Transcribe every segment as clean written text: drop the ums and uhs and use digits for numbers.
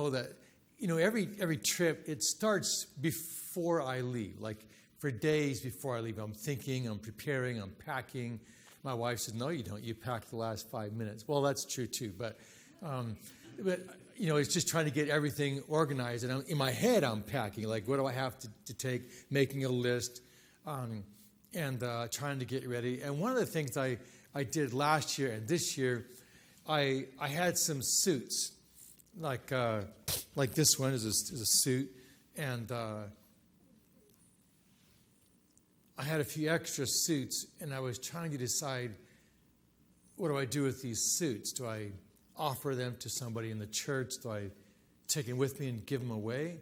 know that, every trip, it starts before I leave. Like for days before I leave, I'm thinking, I'm preparing, I'm packing. My wife says, no, you don't. You pack the last 5 minutes. Well, that's true too. But it's just trying to get everything organized. And in my head, I'm packing. Like, what do I have to take? Making a list and trying to get ready. And one of the things I did last year and this year, I had some suits. Like this one is a suit. And I had a few extra suits. And I was trying to decide, what do I do with these suits? Do I offer them to somebody in the church? Do I take them with me and give them away?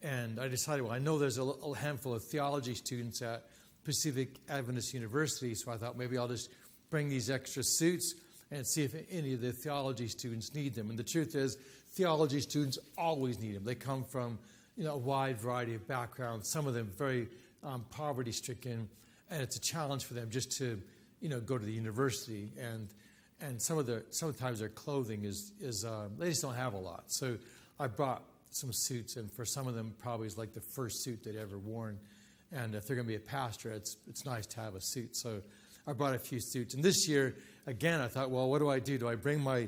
And I decided, well, I know there's a handful of theology students at Pacific Adventist University, so I thought maybe I'll just bring these extra suits and see if any of the theology students need them. And the truth is, theology students always need them. They come from a wide variety of backgrounds, some of them very poverty-stricken, and it's a challenge for them just to go to the university. And sometimes their clothing is they just don't have a lot. So I brought some suits, and for some of them, probably it's like the first suit they'd ever worn. And if they're going to be a pastor, it's nice to have a suit. So I brought a few suits. And this year, again, I thought, well, what do I do? Do I bring my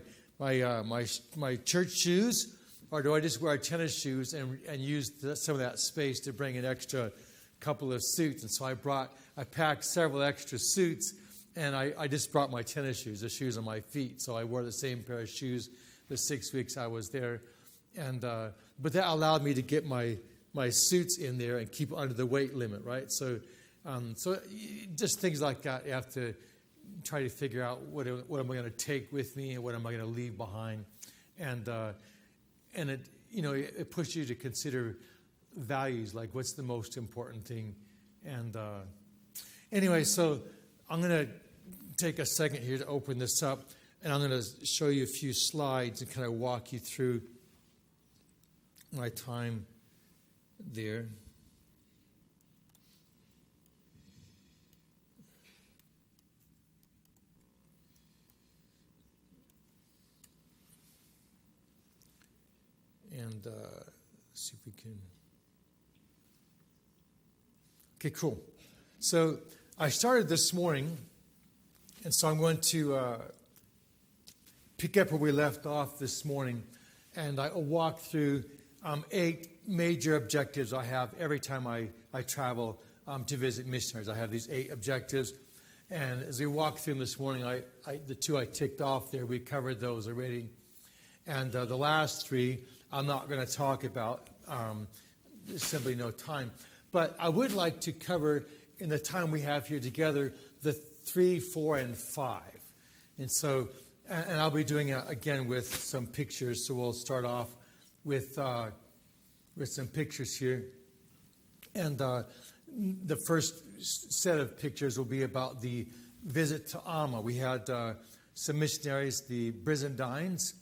church shoes, or do I just wear tennis shoes and use some of that space to bring an extra couple of suits? And so I packed several extra suits. And I just brought my tennis shoes, the shoes on my feet. So I wore the same pair of shoes the 6 weeks I was there. And but that allowed me to get my suits in there and keep under the weight limit, right? So just things like that. You have to try to figure out what am I going to take with me and what am I going to leave behind. And it pushes you to consider values, like what's the most important thing. And anyway, so I'm going to take a second here to open this up, and I'm going to show you a few slides and kind of walk you through my time there. And see if we can. Okay, cool. So I started this morning, and so I'm going to pick up where we left off this morning, and I'll walk through 8 major objectives I have every time I travel to visit missionaries. I have these 8 objectives, and as we walk through them this morning, the 2 I ticked off there, we covered those already, and the last 3 I'm not going to talk about. There's simply no time, but I would like to cover in the time we have here together, the 3, 4, and 5. And so, and I'll be doing it again with some pictures. So we'll start off with some pictures here. And the first set of pictures will be about the visit to Amma. We had some missionaries, the Byzantines.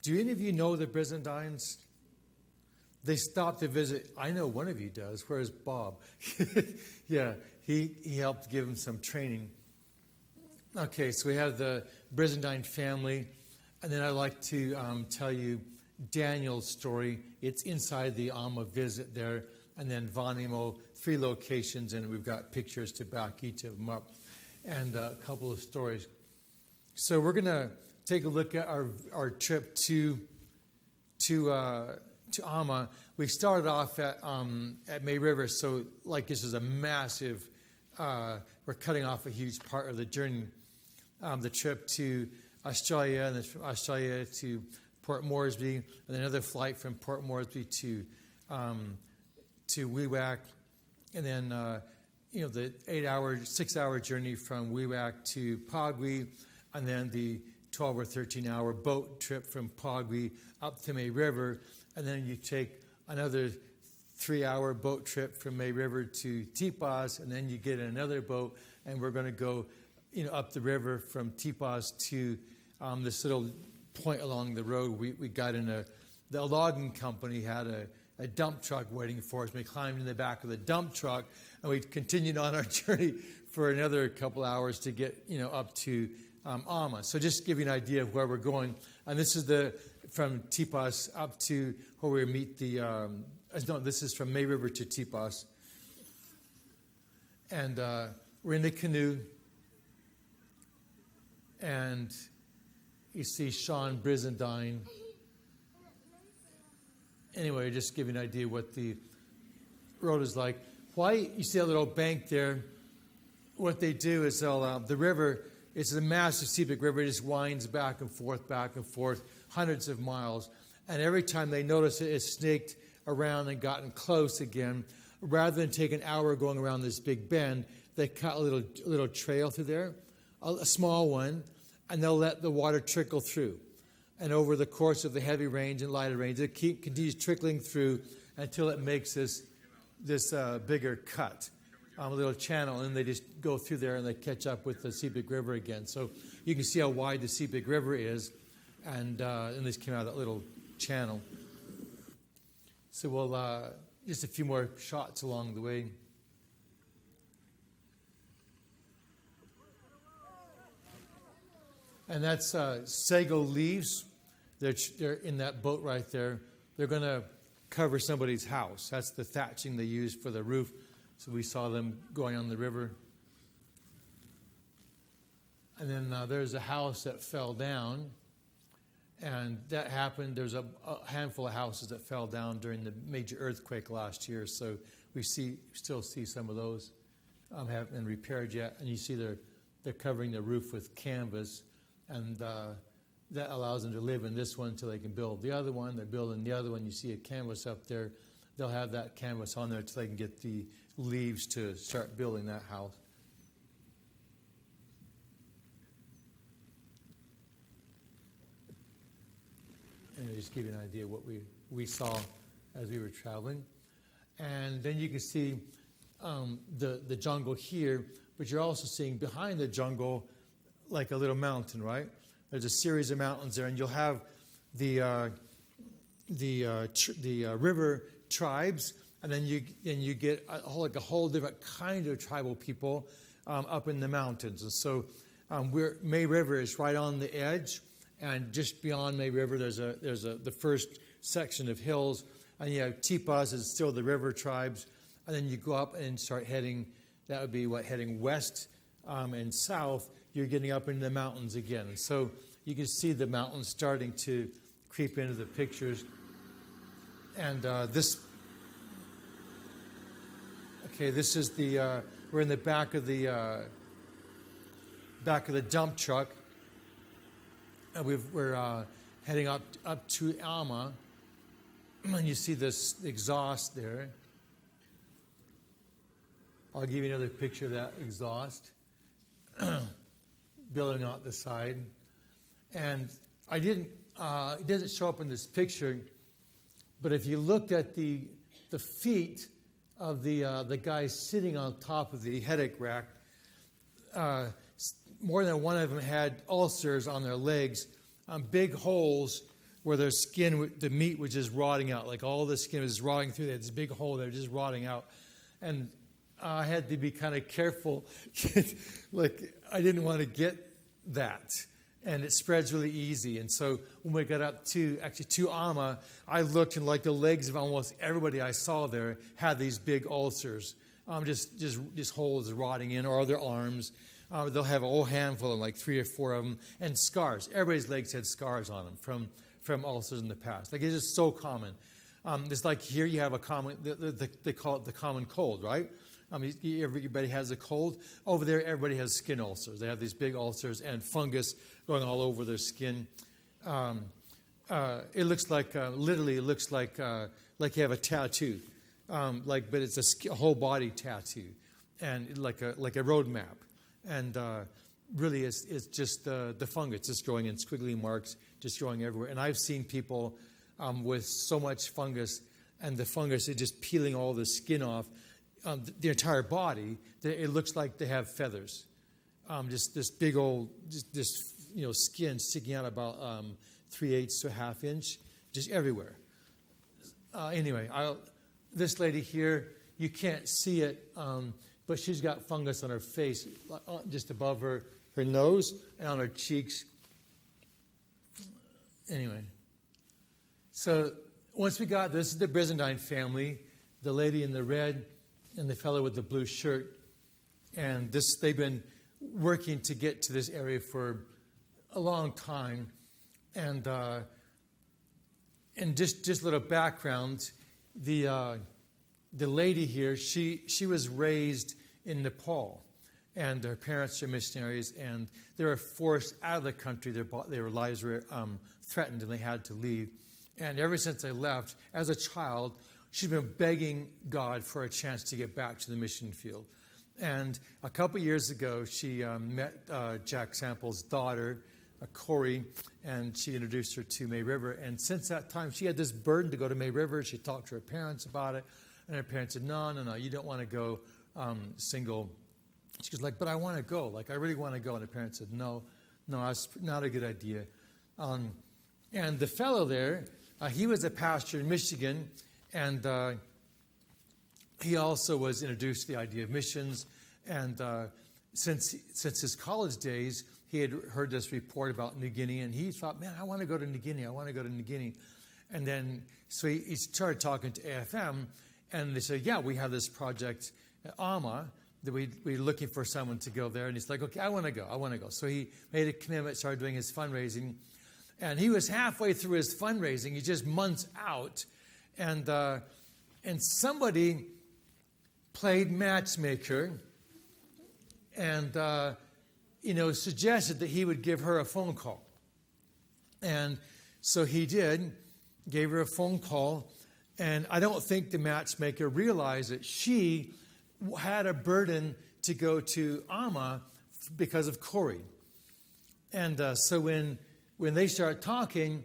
Do any of you know the Byzantines? They stopped to visit. I know one of you does. Where's Bob? Yeah. He helped give him some training. Okay, so we have the Byzantine family. And then I'd like to tell you Daniel's story. It's inside the Amma visit there. And then Vanimo, 3 locations, and we've got pictures to back each of them up. And a couple of stories. So we're going to take a look at our trip to Amma. We started off at May River, so like this is a massive. We're cutting off a huge part of the journey, the trip to Australia, and then from Australia to Port Moresby, and then another flight from Port Moresby to Wewak, and then the 6-hour journey from Wewak to Pagwe, and then the 12 or 13-hour boat trip from Pagwe up to May River, and then you take another 3-hour boat trip from May River to Tipaz, and then you get another boat, and we're going to go, up the river from Tipaz to this little point along the road. We got in the logging company had a dump truck waiting for us. We climbed in the back of the dump truck, and we continued on our journey for another couple hours to get, up to Amma. So just to give you an idea of where we're going. And this is from Tipos up to where we meet the, no, this is from May River to Tipos. And we're in the canoe, and you see Sean Brizendine. Anyway, just to give you an idea what the road is like. Why you see a little bank there? What they do is they'll, the river, it's a massive Sepik river. It just winds back and forth, hundreds of miles. And every time they notice it, it's snaked around and gotten close again. Rather than take an hour going around this big bend, they cut a little trail through there, a small one, and they'll let the water trickle through. And over the course of the heavy rains and lighter rains, it continues trickling through until it makes this bigger cut, a little channel, and they just go through there and they catch up with the Sepik River again. So you can see how wide the Sepik River is, and this came out of that little channel. So we'll just a few more shots along the way. And that's sago leaves. They're in that boat right there. They're going to cover somebody's house. That's the thatching they use for the roof. So we saw them going on the river. And then there's a house that fell down. And that happened. There's a handful of houses that fell down during the major earthquake last year. So we still see some of those haven't been repaired yet. And you see they're covering the roof with canvas. And that allows them to live in this one until they can build the other one. They're building the other one. You see a canvas up there. They'll have that canvas on there until they can get the leaves to start building that house. And to just give you an idea of what we saw as we were traveling. And then you can see the jungle here, but you're also seeing behind the jungle like a little mountain, right? There's a series of mountains there, and you'll have the river tribes, and then you get a whole different kind of tribal people up in the mountains. And so May River is right on the edge, and just beyond May River there's the first section of hills, and you have Tipos is still the river tribes, and then you go up and start heading. That would be heading west and south. You're getting up into the mountains again. And so you can see the mountains starting to creep into the pictures. And this is we're in the back of the dump truck. And we're heading up to Alma. And you see this exhaust there. I'll give you another picture of that exhaust. Building out the side. And it doesn't show up in this picture, but if you looked at the feet of the guy sitting on top of the headache rack, more than one of them had ulcers on their legs, big holes where their skin, the meat was just rotting out, like all the skin was rotting through. They had this big hole there, just rotting out. And I had to be kind of careful. Like, I didn't want to get that. And it spreads really easy. And so when we got up to Alma, I looked, and like the legs of almost everybody I saw there had these big ulcers, just holes rotting in, or their arms. They'll have a whole handful of like 3 or 4 of them, and scars. Everybody's legs had scars on them from ulcers in the past. Like, it's just so common. It's like here you have a common, they call it the common cold, right? Everybody has a cold. Over there, everybody has skin ulcers. They have these big ulcers and fungus going all over their skin. It looks like, literally, it looks like you have a tattoo, but it's a whole body tattoo, and like a road map. And really, it's just the fungus just growing in squiggly marks, just growing everywhere. And I've seen people with so much fungus, and the fungus is just peeling all the skin off. The entire body, it looks like they have feathers. Just this big old, skin sticking out about 3/8 to a half inch, just everywhere. Anyway, this lady here, you can't see it, but she's got fungus on her face, just above her nose and on her cheeks. Anyway, So once we got this is the Byzantine family, the lady in the red and the fellow with the blue shirt. And they've been working to get to this area for a long time. And just a little background, the lady here, she was raised in Nepal. And her parents are missionaries, and they were forced out of the country. Their lives were threatened, and they had to leave. And ever since they left, as a child, she's been begging God for a chance to get back to the mission field. And a couple years ago, she met Jack Sample's daughter, Corey, and she introduced her to May River. And since that time, she had this burden to go to May River. She talked to her parents about it, and her parents said, no, you don't want to go single. She was like, but I want to go. Like, I really want to go. And the parents said, no, that's not a good idea. And the fellow there, he was a pastor in Michigan, and he also was introduced to the idea of missions. And since his college days, he had heard this report about New Guinea, and he thought, man, I want to go to New Guinea. And then, so he started talking to AFM, and they said, yeah, we have this project at Alma, that we're looking for someone to go there. And he's like, okay, I want to go. So he made a commitment, started doing his fundraising. And he was halfway through his fundraising. He's just months out. And somebody played matchmaker and, suggested that he would give her a phone call. And so he did, gave her a phone call. And I don't think the matchmaker realized that she had a burden to go to Alma because of Corey. And so when they start talking,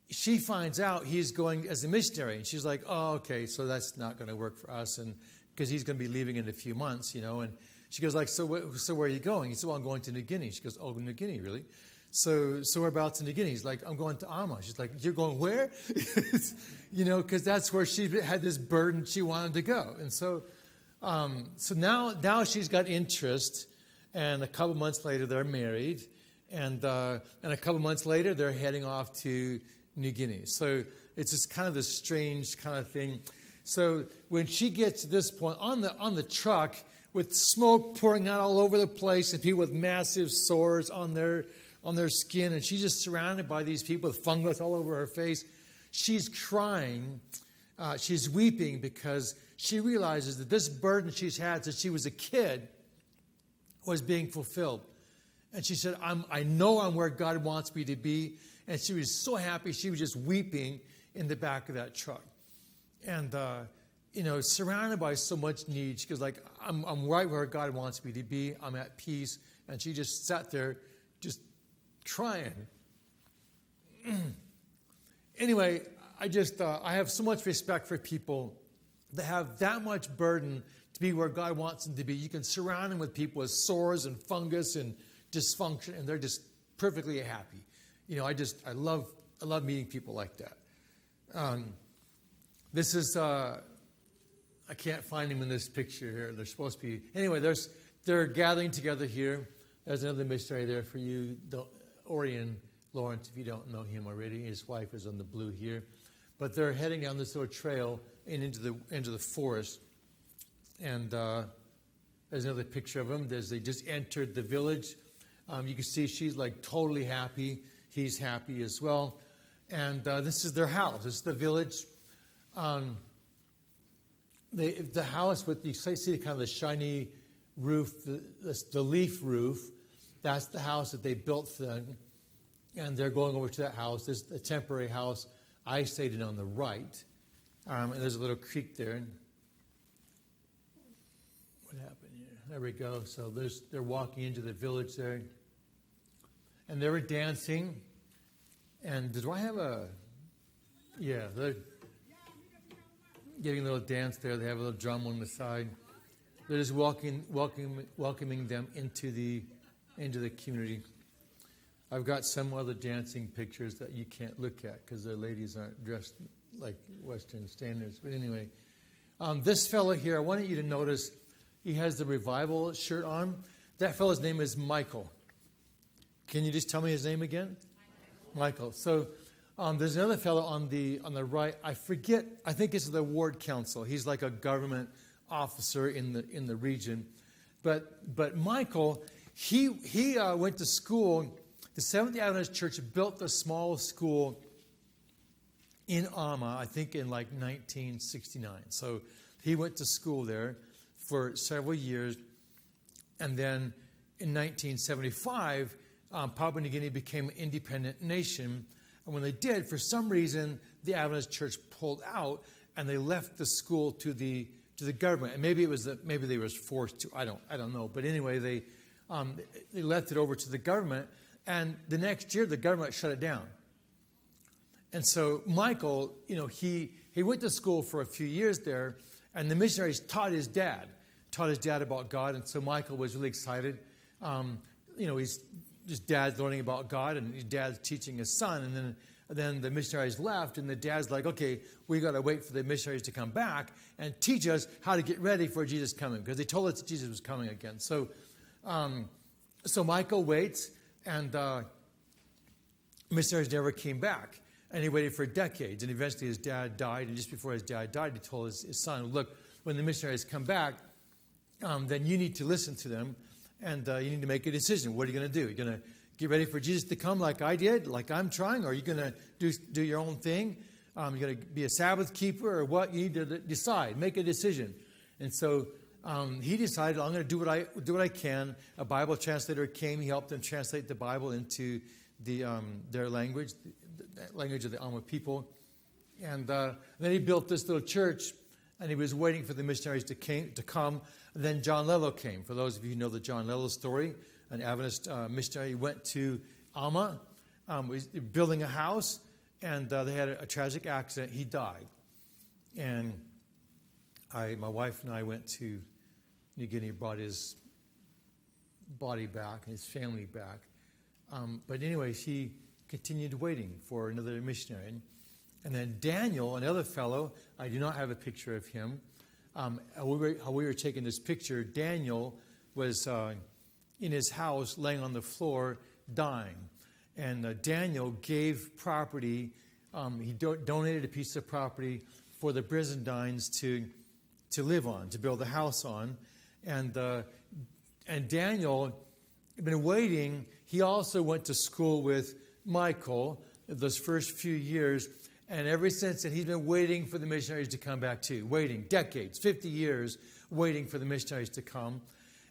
she finds out he's going as a missionary. And she's like, oh, okay, so that's not going to work for us, and because he's going to be leaving in a few months, And she goes like, so where are you going? He said, well, I'm going to New Guinea. She goes, oh, New Guinea, really? So whereabouts in New Guinea? He's like, I'm going to Alma. She's like, you're going where? Because that's where she had this burden she wanted to go. And so now she's got interest, and a couple months later they're married, and a couple months later they're heading off to New Guinea. So it's just kind of this strange kind of thing. So when she gets to this point on the truck with smoke pouring out all over the place and people with massive sores on their skin, and she's just surrounded by these people with fungus all over her face, she's crying. She's weeping because she realizes that this burden she's had since she was a kid was being fulfilled. And she said, I know I'm where God wants me to be. And she was so happy. She was just weeping in the back of that truck. And, surrounded by so much need, she goes like, I'm right where God wants me to be. I'm at peace. And she just sat there just crying. Anyway, I have so much respect for people that have that much burden to be where God wants them to be. You can surround them with people with sores and fungus and dysfunction, and they're just perfectly happy. I love meeting people like that. This is, I can't find them in this picture here. They're supposed to be, anyway, they're gathering together here. There's another missionary there for you, Orion Lawrence, if you don't know him already. His wife is on the blue here. But they're heading down this little trail and into the forest. And there's another picture of them as they just entered the village. You can see she's like totally happy. He's happy as well. And this is their house. This is the village. The house with, you see kind of the shiny roof, the leaf roof. That's the house that they built for them. And they're going over to that house. This is a temporary house. I stayed in on the right. And there's a little creek there. What happened here? There we go. So they're walking into the village there. And they were dancing. And do I have a... Yeah, they're getting a little dance there. They have a little drum on the side. They're just welcoming them into the community. I've got some other dancing pictures that you can't look at because their ladies aren't dressed like Western standards. But anyway, this fellow here, I wanted you to notice he has the revival shirt on. That fellow's name is Michael. Can you just tell me his name again? Michael. So there's another fellow on the right. I forget. I think it's the ward council. He's like a government officer in the region. But Michael, he went to school. The Seventh-day Adventist Church built a small school in Alma, I think in like 1969. So he went to school there for several years. And then in 1975, Papua New Guinea became an independent nation. And when they did, for some reason, the Adventist Church pulled out and they left the school to the government. And maybe they were forced to. I don't know. But anyway, they left it over to the government. And the next year, the government shut it down. And so Michael, he went to school for a few years there, and the missionaries taught his dad about God. And so Michael was really excited. His dad's learning about God, and his dad's teaching his son. And then the missionaries left, and the dad's like, okay, we got to wait for the missionaries to come back and teach us how to get ready for Jesus coming, because they told us that Jesus was coming again. So Michael waits, and missionaries never came back. And he waited for decades, and eventually his dad died. And just before his dad died, he told his son, look, when the missionaries come back, then you need to listen to them, and you need to make a decision. What are you going to do? Are you going to get ready for Jesus to come like I did, like I'm trying? Or are you going to do your own thing? You're going to be a Sabbath keeper, or what? You need to decide, make a decision. And so he decided, I'm going to do what I can. A Bible translator came. He helped them translate the Bible into their language, the language of the Alma people. And then he built this little church, and he was waiting for the missionaries to come. And then John Lello came. For those of you who know the John Lello story, an Adventist missionary went to Alma, was building a house, and they had a tragic accident. He died. And my wife and I went to New Guinea, brought his body back, his family back. But anyway, he continued waiting for another missionary. And then Daniel, another fellow, I do not have a picture of him. How we were taking this picture, Daniel was in his house, laying on the floor, dying. And Daniel gave property. He donated a piece of property for the Byzantines to live on, to build a house on. And Daniel had been waiting. He also went to school with Michael those first few years. And ever since then, he's been waiting for the missionaries to come back too. Waiting, decades, 50 years, waiting for the missionaries to come.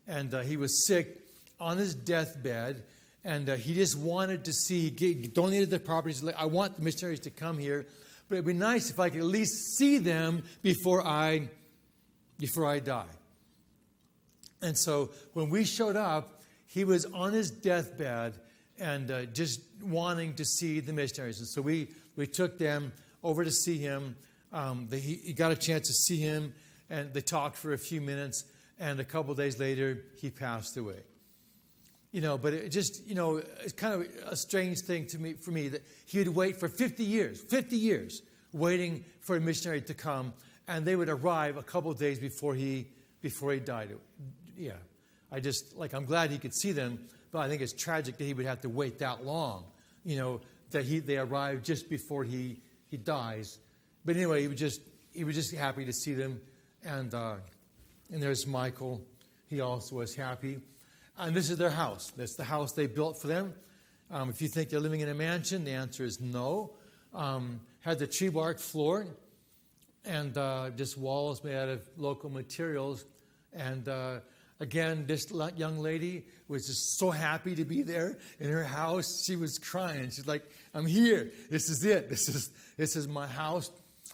And he was sick on his deathbed. And he just wanted to see, he donated the properties. I want the missionaries to come here. But it'd be nice if I could at least see them before I die. And so when we showed up, he was on his deathbed and just wanting to see the missionaries. And so we took them over to see him. He got a chance to see him, and they talked for a few minutes. And a couple of days later, he passed away. But it just, it's kind of a strange thing for me that he would wait for 50 years, waiting for a missionary to come, and they would arrive a couple of days before he died. Yeah, I'm glad he could see them, but I think it's tragic that he would have to wait that long, that they arrived just before he dies. But anyway, he was just happy to see them, and there's Michael. He also was happy. And this is their house. That's the house they built for them. If you think they're living in a mansion, the answer is no. Had the tree bark floor and just walls made out of local materials. And again, this young lady was just so happy to be there in her house. She was crying. She's like, I'm here. This is it. This is my house.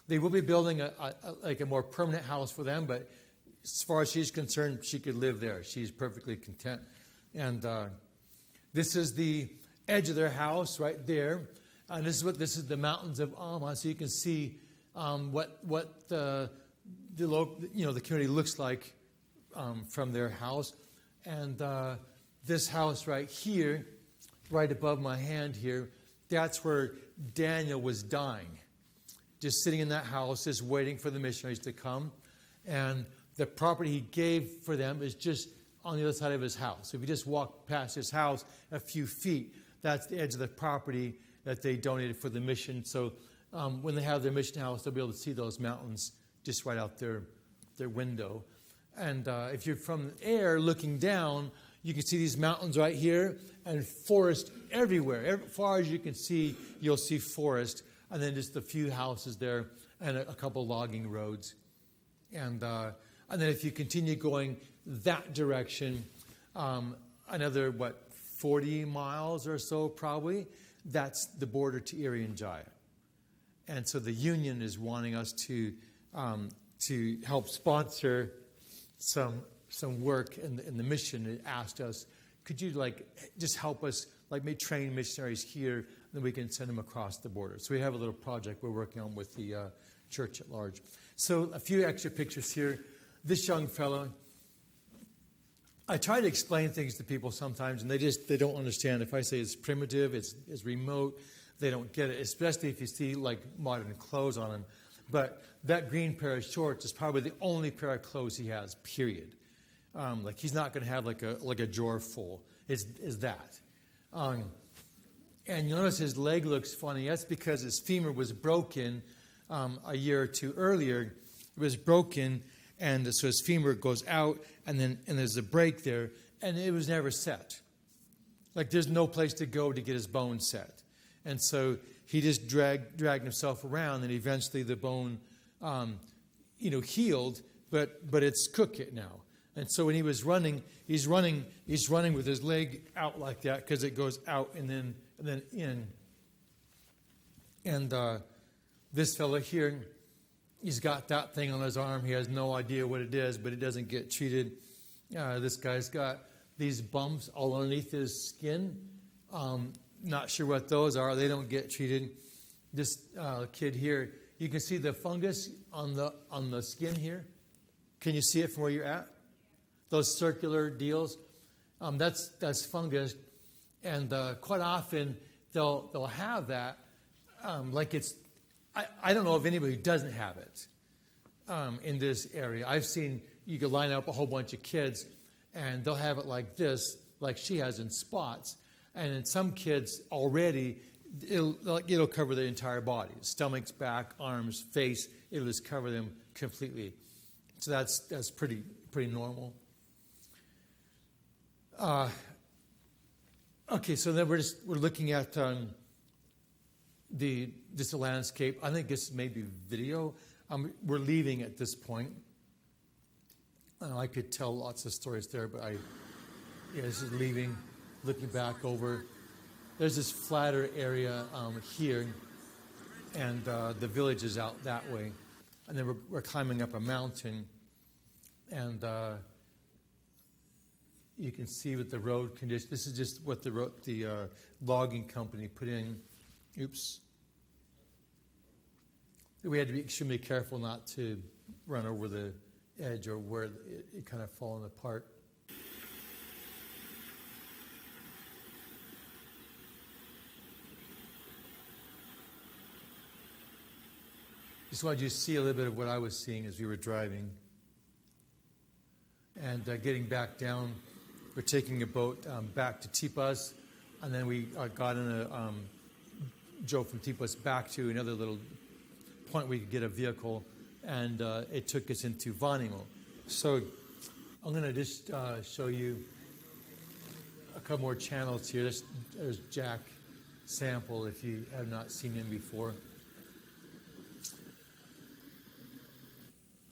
They will be building a more permanent house for them, but as far as she's concerned, she could live there. She's perfectly content. And this is the edge of their house right there. And this is the mountains of Alma, so you can see what the community looks like from their house. And this house right here, right above my hand here, that's where Daniel was dying. Just sitting in that house, just waiting for the missionaries to come. And the property he gave for them is just on the other side of his house. So if you just walk past his house a few feet, that's the edge of the property. that they donated for the mission. So when they have their mission house, they'll be able to see those mountains just right out their window. And if you're from the air looking down, you can see these mountains right here and forest everywhere. As far as you can see, you'll see forest, and then just a few houses there and a couple logging roads. And then if you continue going that direction, another, 40 miles or so probably, that's the border to Irian Jaya. And so the union is wanting us to help sponsor some work in the mission. It asked us, could you just help us maybe train missionaries here, and then we can send them across the border. So we have a little project we're working on with the church at large. So a few extra pictures here. This young fellow, I try to explain things to people sometimes, and they don't understand. If I say it's primitive, it's remote, they don't get it, especially if you see modern clothes on him. But that green pair of shorts is probably the only pair of clothes he has, period. He's not going to have a drawer full. Is that. And you'll notice his leg looks funny. That's because his femur was broken a year or two earlier. It was broken, and so his femur goes out, and there's a break there, and it was never set. There's no place to go to get his bone set. And so he just dragged himself around, and eventually the bone, healed, but it's crooked now. And so when he was running, he's running with his leg out like that because it goes out and then in. And this fellow here, he's got that thing on his arm. He has no idea what it is, but it doesn't get treated. This guy's got these bumps all underneath his skin. Not sure what those are. They don't get treated. This kid here, you can see the fungus on the skin here. Can you see it from where you're at? Those circular deals. That's fungus, and quite often they'll have that. I don't know of anybody who doesn't have it in this area. I've seen you could line up a whole bunch of kids, and they'll have it like this, like she has in spots. And in some kids already, it'll cover their entire body. Stomachs, back, arms, face, it'll just cover them completely. So that's pretty normal. Okay, so then we're looking at this landscape. I think this may be video. We're leaving at this point. I could tell lots of stories there, but this is leaving. Looking back over, there's this flatter area here, and the village is out that way. And then we're climbing up a mountain, and you can see with the road condition. This is just what the logging company put in. Oops. We had to be extremely careful not to run over the edge or where it kind of fallen apart. Just wanted you to see a little bit of what I was seeing as we were driving. And getting back down, we're taking a boat back to Tipas, and then we got in drove from Tipas back to another little point we could get a vehicle, and it took us into Vanimo. So I'm going to just show you a couple more channels here. There's Jack Sample, if you have not seen him before.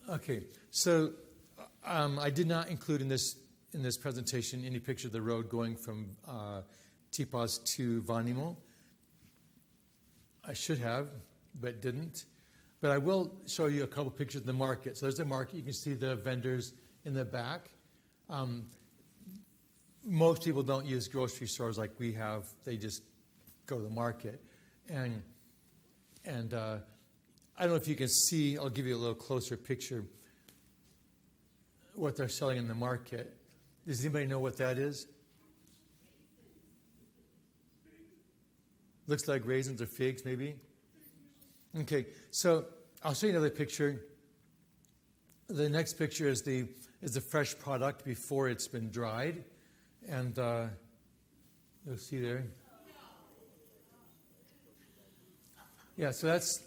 Okay, so I did not include in this presentation any picture of the road going from Tipas to Vanimo. I should have, but didn't. But I will show you a couple pictures of the market. So there's the market. You can see the vendors in the back. Most people don't use grocery stores like we have. They just go to the market. And I don't know if you can see, I'll give you a little closer picture, what they're selling in the market. Does anybody know what that is? Looks like raisins or figs, maybe. Okay, so I'll show you another picture. The next picture is the fresh product before it's been dried. And you'll see there. Yeah, so that's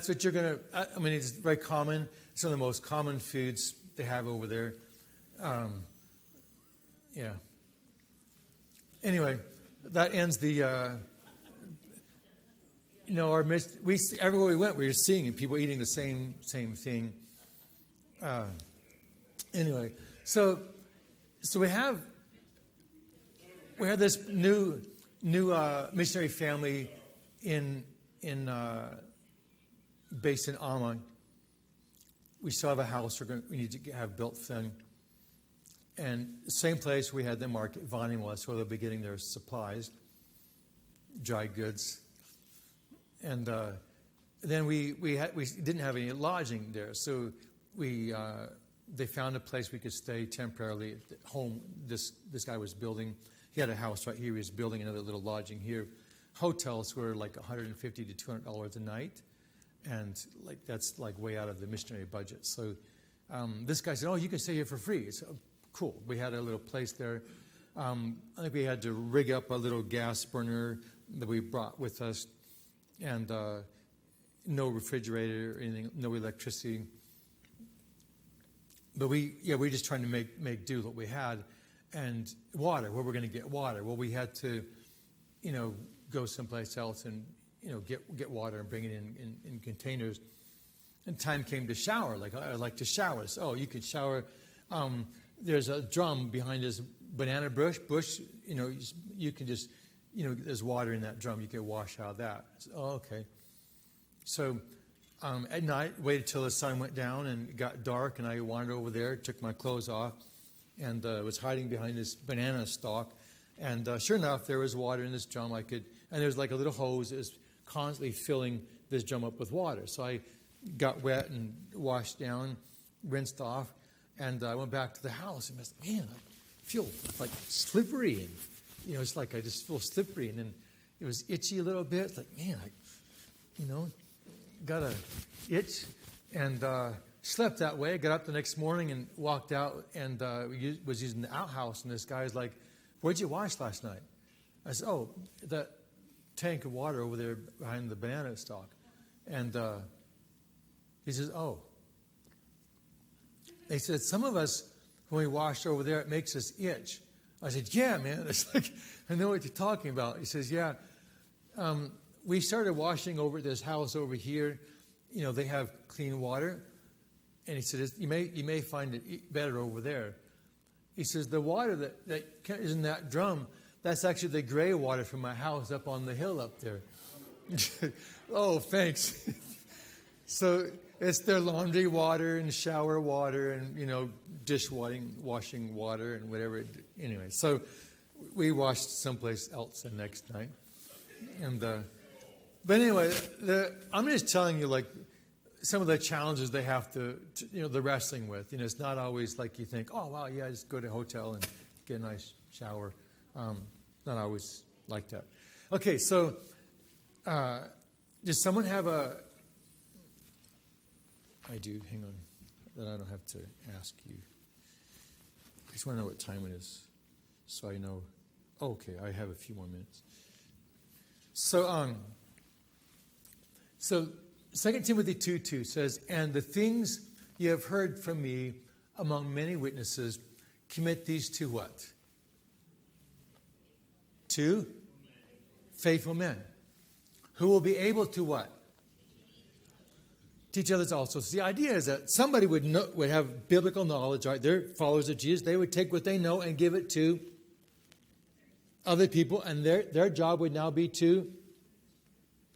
what you're going to, I mean, it's very common. It's one of the most common foods they have over there. Yeah. Anyway, that ends the, everywhere we went, we were seeing people eating the same thing. Anyway, so we have this new missionary family based in Alma. We still have a house we need to have built then. And the same place we had the market, Vonnie was, where they'll be getting their supplies, dry goods. And then we didn't have any lodging there, so they found a place we could stay temporarily at the home. This guy was building. He had a house right here. He was building another little lodging here. Hotels were like $150 to $200 a night, and that's way out of the missionary budget. So this guy said, "Oh, you can stay here for free." So cool. We had a little place there. I think we had to rig up a little gas burner that we brought with us, and no refrigerator or anything, no electricity. But we're just trying to make do with what we had. And water, where we're going to get water. Well, we had to, go someplace else and, get water and bring it in containers. And time came to shower. I'd like to shower. So, you could shower. There's a drum behind this banana bush. You can just, there's water in that drum. You can wash out of that. So, okay. So at night, waited till the sun went down and it got dark, and I wandered over there, took my clothes off, and was hiding behind this banana stalk. And sure enough, there was water in this drum. And there was a little hose that was constantly filling this drum up with water. So I got wet and washed down, rinsed off, and I went back to the house. And I said, man, I feel slippery. And, it's I just feel slippery. And then it was itchy a little bit. It's man, got a itch. And slept that way. Got up the next morning and walked out and was using the outhouse. And this guy's like, "Where'd you wash last night?" I said, "Oh, that tank of water over there behind the banana stalk." And he says, "Oh." He said, "Some of us, when we wash over there, it makes us itch." I said, "Yeah, man." It's I know what you're talking about. He says, "Yeah. We started washing over at this house over here. They have clean water." And he said, you may find it better over there. He says, "The water that is in that drum, that's actually the gray water from my house up on the hill up there." Oh, thanks. So it's their laundry water and shower water and, washing water and whatever. Anyway, so we washed someplace else the next night. And but anyway, I'm just telling you, some of the challenges they have to they're wrestling with. It's not always like you think, "Oh, wow, yeah, just go to a hotel and get a nice shower." Not always like that. Okay, so does someone have I do, hang on, that I don't have to ask you. I just want to know what time it is so I know. Okay, I have a few more minutes. So 2 Timothy 2:2 says, "And the things you have heard from me among many witnesses, commit these to" what? To faithful men, who will be able to what? Teach others also. So the idea is that somebody would have biblical knowledge, right? They're followers of Jesus. They would take what they know and give it to other people, and their job would now be to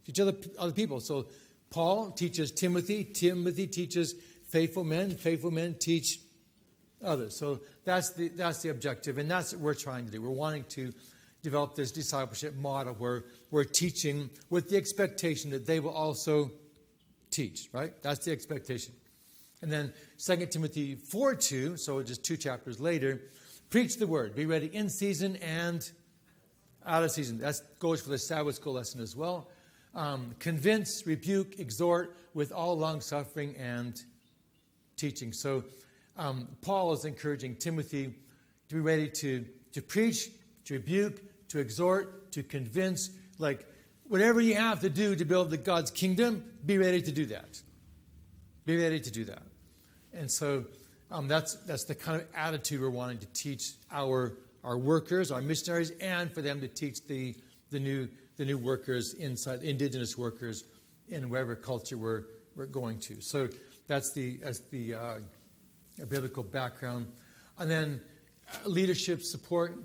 teach other people. So Paul teaches Timothy. Timothy teaches faithful men. Faithful men teach others. So that's the objective, and that's what we're trying to do. We're wanting to develop this discipleship model where we're teaching with the expectation that they will also teach, right? That's the expectation. And then 2 Timothy 4:2, so just 2 chapters later, preach the word. Be ready in season and out of season. That goes for the Sabbath school lesson as well. Convince, rebuke, exhort with all long-suffering and teaching. So Paul is encouraging Timothy to be ready to preach, to rebuke, to exhort, to convince. whatever you have to do to build God's kingdom, be ready to do that. Be ready to do that. And so that's the kind of attitude we're wanting to teach our workers, our missionaries, and for them to teach the new workers inside, indigenous workers in whatever culture we're going to. So that's the biblical background. And then leadership support,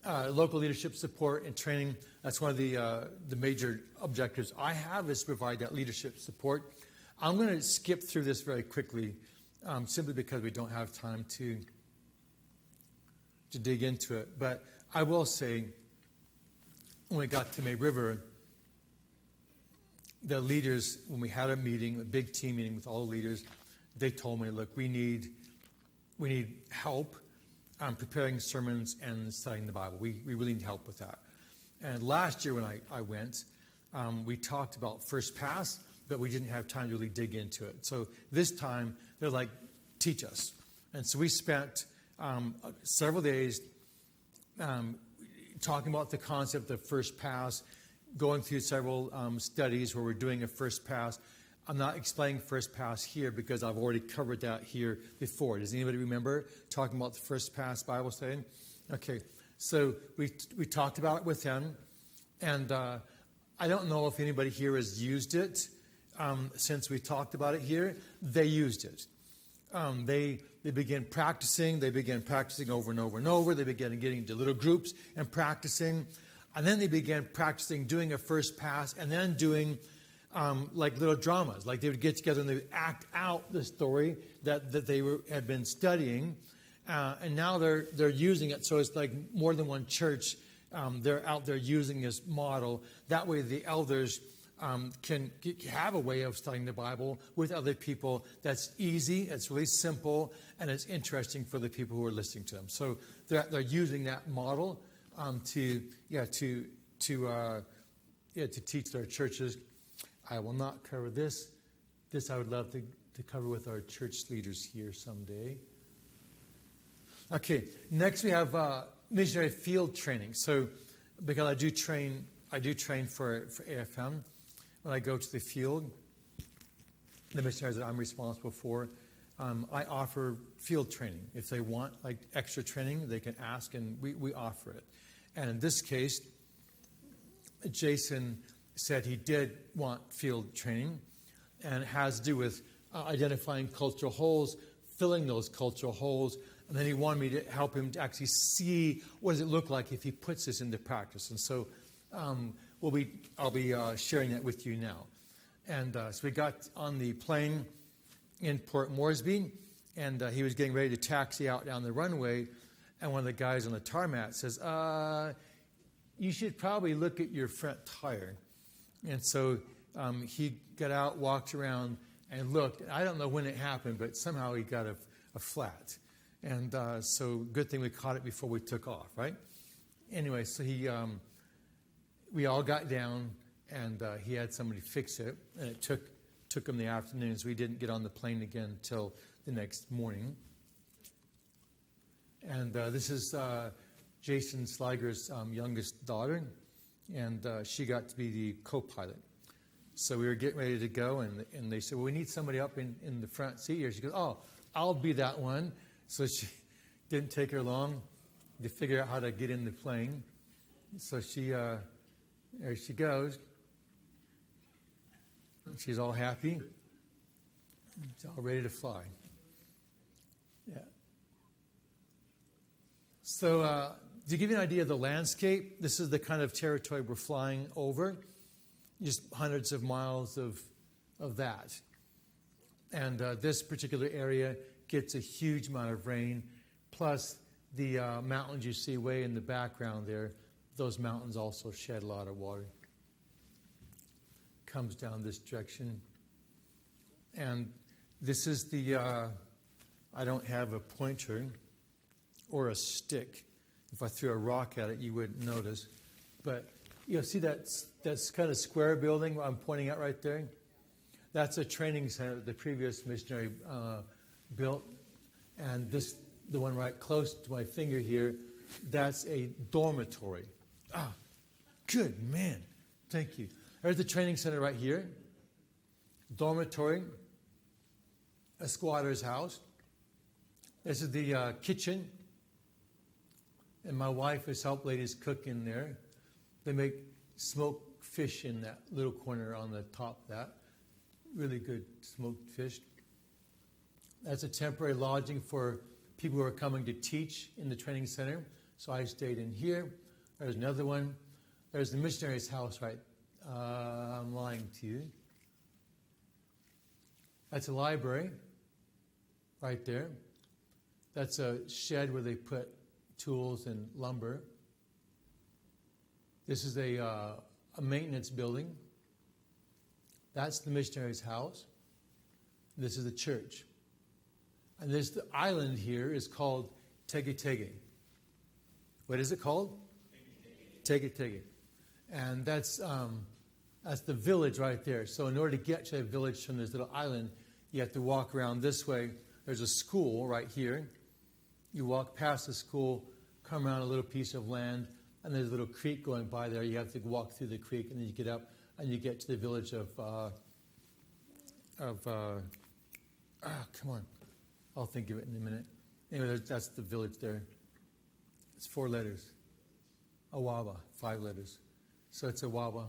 local leadership support and training. That's one of the major objectives I have, is to provide that leadership support. I'm going to skip through this very quickly, simply because we don't have time to dig into it. But I will say, when we got to May River, the leaders, when we had a meeting, a big team meeting with all the leaders, they told me, look, we need help preparing sermons and studying the Bible. We really need help with that. And last year when I went, we talked about First Pass, but we didn't have time to really dig into it. So this time, they're like, teach us. And so we spent several days talking about the concept of First Pass, going through several studies where we're doing a First Pass. I'm not explaining First Pass here because I've already covered that here before. Does anybody remember talking about the First Pass Bible study? Okay, so we talked about it with them, and I don't know if anybody here has used it since we talked about it here. They used it. They began practicing. They began practicing over and over and over. They began getting into little groups and practicing. And then they began practicing doing a First Pass and then doing like little dramas. Like they would get together and they would act out the story that they had been studying. And now they're using it. So it's like more than one church. They're out there using this model. That way the elders can have a way of studying the Bible with other people that's easy, it's really simple, and it's interesting for the people who are listening to them. So they're using that model to teach their churches. I will not cover this. This I would love to cover with our church leaders here someday. Okay, next we have missionary field training. So because I do train for AFM. When I go to the field, the missionaries that I'm responsible for, I offer field training. If they want like extra training, they can ask, and we offer it. And in this case, Jason said he did want field training, and it has to do with identifying cultural holes, filling those cultural holes, and then he wanted me to help him to actually see what does it look like if he puts this into practice. And so I'll be sharing that with you now. And so we got on the plane in Port Moresby, and he was getting ready to taxi out down the runway, and one of the guys on the tarmac says, you should probably look at your front tire. And so he got out, walked around, and looked. I don't know when it happened, but somehow he got a flat. And so good thing we caught it before we took off, right? Anyway, so we all got down, and he had somebody fix it, and it took him the afternoon, so we didn't get on the plane again until the next morning. And this is Jason Sliger's youngest daughter, and she got to be the co-pilot. So we were getting ready to go, and they said, well, we need somebody up in the front seat here. She goes, oh, I'll be that one. So she didn't take her long to figure out how to get in the plane. So there she goes. She's all happy. She's all ready to fly. Yeah. So to give you an idea of the landscape, this is the kind of territory we're flying over. Just hundreds of miles of that. And this particular area gets a huge amount of rain, plus the mountains you see way in the background there, those mountains also shed a lot of water. Comes down this direction. And this is the, I don't have a pointer or a stick. If I threw a rock at it, you wouldn't notice. But you see that's kind of square building I'm pointing at right there? That's a training center the previous missionary built. And the one right close to my finger here, that's a dormitory. Ah, good man. Thank you. There's the training center right here. Dormitory. A squatter's house. This is the kitchen. And my wife has helped ladies cook in there. They make smoked fish in that little corner on the top of that. Really good smoked fish. That's a temporary lodging for people who are coming to teach in the training center. So I stayed in here. There's another one. There's the missionary's house, right? I'm lying to you. That's a library right there. That's a shed where they put tools and lumber. This is a maintenance building. That's the missionary's house. This is the church. And the island here is called Tege Tege. What is it called? Tege Tege. And that's the village right there. So in order to get to the village from this little island, you have to walk around this way. There's a school right here. You walk past the school, come around a little piece of land, and there's a little creek going by there. You have to walk through the creek, and then you get up, and you get to the village of come on. I'll think of it in a minute. Anyway, that's the village there. It's 4 letters. Awaba, 5 letters. So it's Awaba.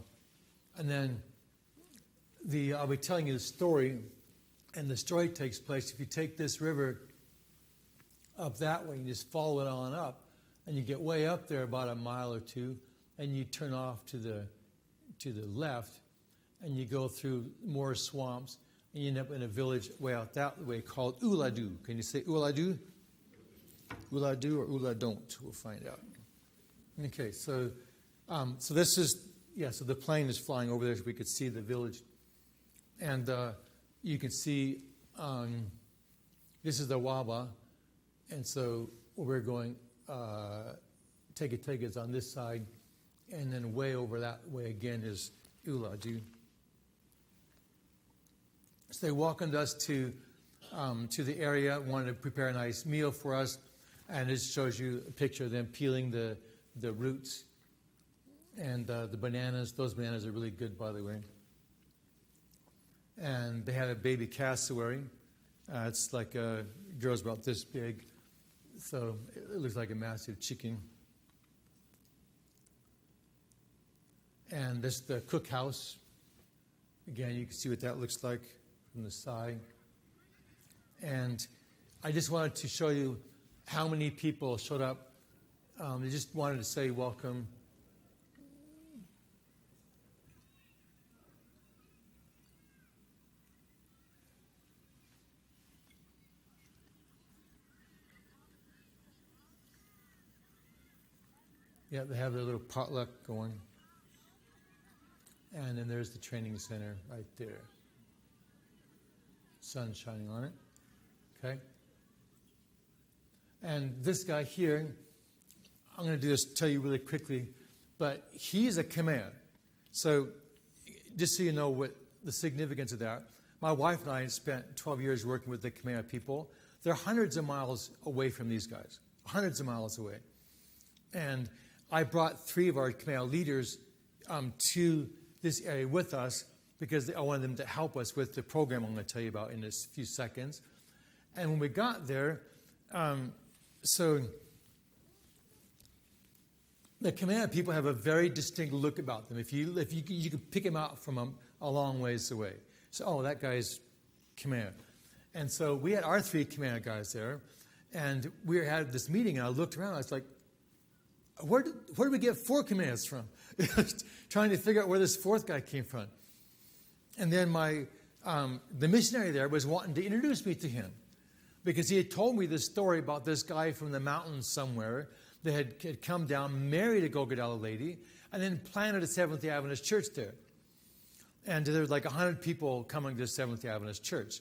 And then I'll be telling you the story, and the story takes place. If you take this river up that way, you just follow it on up, and you get way up there about a mile or two, and you turn off to the left, and you go through more swamps, and you end up in a village way out that way called Uladu. Can you say Uladu? Uladu or Uladont? We'll find out. Okay, so this is, so the plane is flying over there so we could see the village. And you can see this is the Waba. And so we're going, Tege Tege is on this side. And then way over that way again is Uladu. So they welcomed us to the area, wanted to prepare a nice meal for us, and it shows you a picture of them peeling the roots and the bananas. Those bananas are really good, by the way. And they had a baby cassowary. It's like a girl's about this big, so it looks like a massive chicken. And this is the cookhouse. Again, you can see what that looks like from the side. And I just wanted to show you how many people showed up. They just wanted to say welcome. Yeah, they have their little potluck going. And then there's the training center right there. Sun shining on it. Okay? And this guy here, I'm going to do this, tell you really quickly, but he's a Khmer. So just so you know what the significance of that, my wife and I spent 12 years working with the Khmer people. They're hundreds of miles away from these guys, hundreds of miles away. And I brought 3 of our Khmer leaders to this area with us because I wanted them to help us with the program I'm going to tell you about in a few seconds. And when we got there, so the Khmer people have a very distinct look about them. If you could pick them out from a long ways away. So, that guy's Khmer. And so we had our 3 Khmer guys there, and we had this meeting, and I looked around, I was like, where did we get 4 Khmers from? Trying to figure out where this 4th guy came from. And then the missionary there was wanting to introduce me to him because he had told me this story about this guy from the mountains somewhere that had come down, married a Gogodala lady, and then planted a Seventh-day Adventist church there. And there were like 100 people coming to the Seventh-day Adventist church.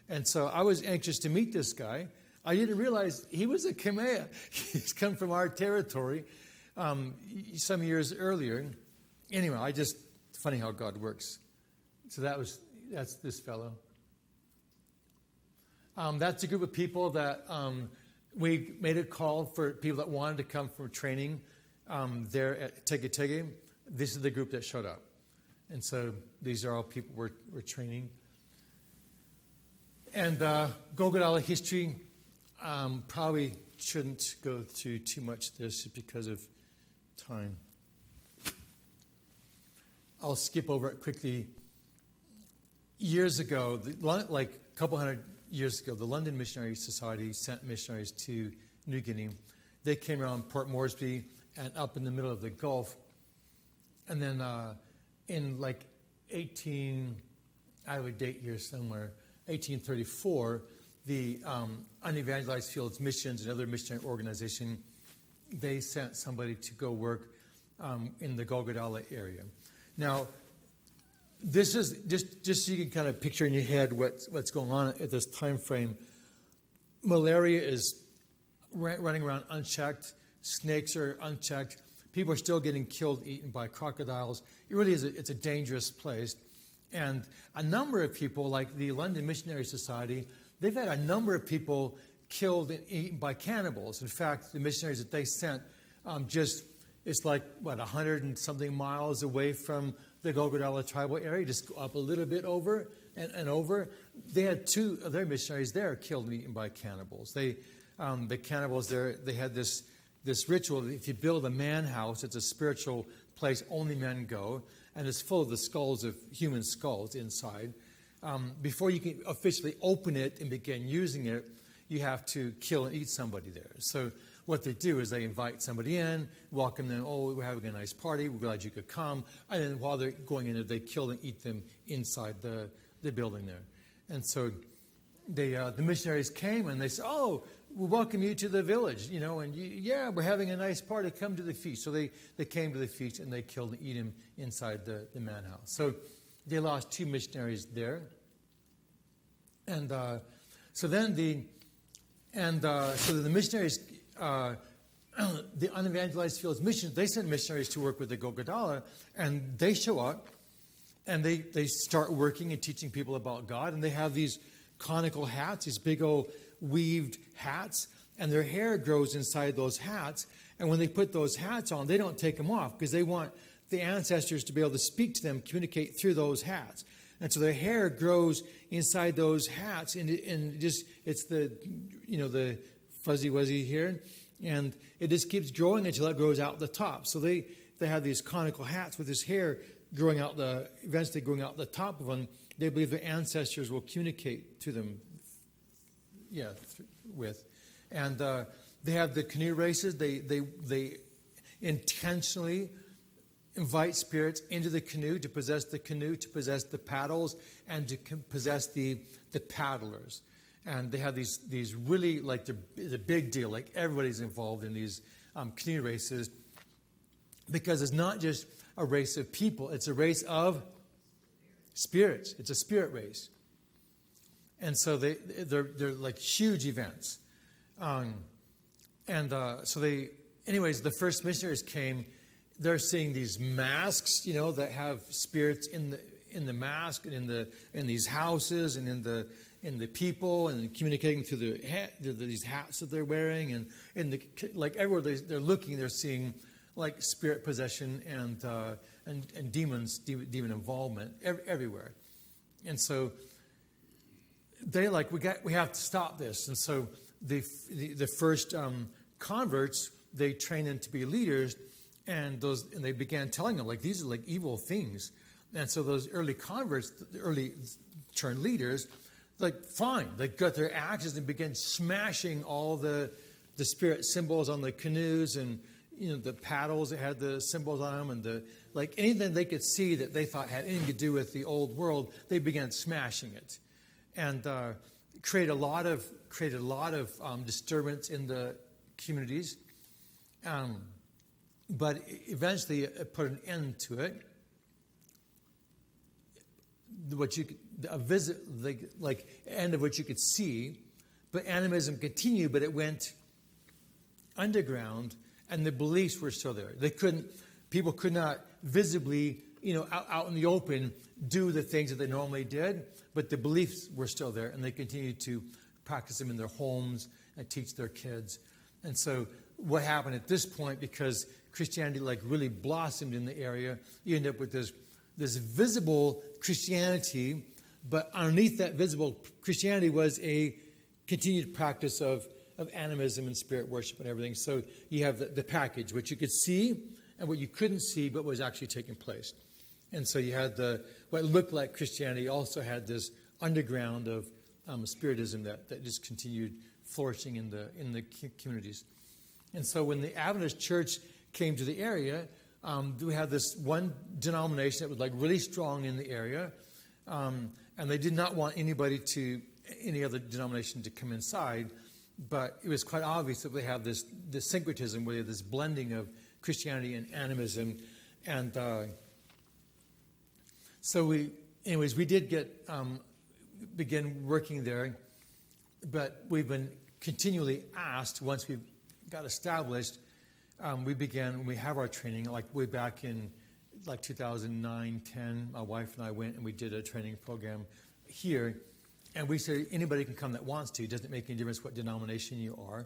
And so I was anxious to meet this guy. I didn't realize he was a Khmer. He's come from our territory some years earlier. Anyway, it's funny how God works. So that's this fellow. That's a group of people that we made a call for people that wanted to come for training there at Tege Tege. This is the group that showed up. And so these are all people we're training. And Gogodala history, probably shouldn't go through too much of this because of time. I'll skip over it quickly. Years ago, like a couple hundred years ago, the London Missionary Society sent missionaries to New Guinea. They came around Port Moresby and up in the middle of the Gulf. And then in like I would date here somewhere, 1834, the Unevangelized Fields Missions, another missionary organization, they sent somebody to go work in the Gogodala area. Now, this is just so you can kind of picture in your head what's going on at this time frame. Malaria is running around unchecked. Snakes are unchecked. People are still getting killed, eaten by crocodiles. It really is it's a dangerous place. And a number of people, like the London Missionary Society, they've had a number of people killed and eaten by cannibals. In fact, the missionaries that they sent it's like, 100 and something miles away from the Gogodala tribal area, just go up a little bit over and over. They had 2 of their missionaries there killed and eaten by cannibals. The cannibals there, they had this ritual. If you build a man house, it's a spiritual place, only men go, and it's full of the skulls of human skulls inside. Before you can officially open it and begin using it, you have to kill and eat somebody there. So what they do is they invite somebody in, welcome them, we're having a nice party, we're glad you could come. And then while they're going in there, they kill and eat them inside the building there. And so the missionaries came and they said, we welcome you to the village, and we're having a nice party, come to the feast. So they came to the feast and they killed and eat him inside the man house. So they lost 2 missionaries there. And so the missionaries, the Unevangelized Fields Mission, they sent missionaries to work with the Gogodala, and they show up and they start working and teaching people about God. And they have these conical hats, these big old weaved hats, and their hair grows inside those hats. And when they put those hats on, they don't take them off because they want the ancestors to be able to speak to them, communicate through those hats. And so their hair grows inside those hats, and it's the fuzzy wuzzy here, and it just keeps growing until it grows out the top. So they have these conical hats with this hair growing out eventually growing out the top of them. They believe their ancestors will communicate to them. And they have the canoe races. They intentionally invite spirits into the canoe, to possess the paddles, and to possess the paddlers. And they have these really, like, it's a big deal. Like, everybody's involved in these canoe races, because it's not just a race of people. It's a race of spirits. It's a spirit race. And so they're like huge events. Anyways, the first missionaries came. They're seeing these masks, that have spirits in the mask, and in these houses, and in the people, and communicating through these hats that they're wearing, and everywhere they're looking, they're seeing like spirit possession and demon involvement everywhere. And so they we have to stop this. And so the first converts, they train them to be leaders. And they began telling them, these are like evil things. And so those early converts, the early turned leaders, fine. They got their axes and began smashing all the spirit symbols on the canoes, and the paddles that had the symbols on them, and anything they could see that they thought had anything to do with the old world, they began smashing it, and created a lot of disturbance in the communities. But eventually it put an end to it. End of what you could see. But animism continued, but it went underground, and the beliefs were still there. People could not visibly, out in the open, do the things that they normally did, but the beliefs were still there, and they continued to practice them in their homes and teach their kids. And so what happened at this point, because Christianity really blossomed in the area, you end up with this this visible Christianity, but underneath that visible Christianity was a continued practice of animism and spirit worship and everything. So you have the package, which you could see and what you couldn't see, but was actually taking place. And so you had what looked like Christianity also had this underground of spiritism that just continued flourishing in the communities. And so when the Adventist church came to the area, we had this one denomination that was like really strong in the area, and they did not want any other denomination to come inside. But it was quite obvious that they have this syncretism, where they have this blending of Christianity and animism, and so we did begin working there, but we've been continually asked once we got established. We have our training, like way back in like 2009, 10, my wife and I went and we did a training program here. And we say anybody can come that wants to. It doesn't make any difference what denomination you are.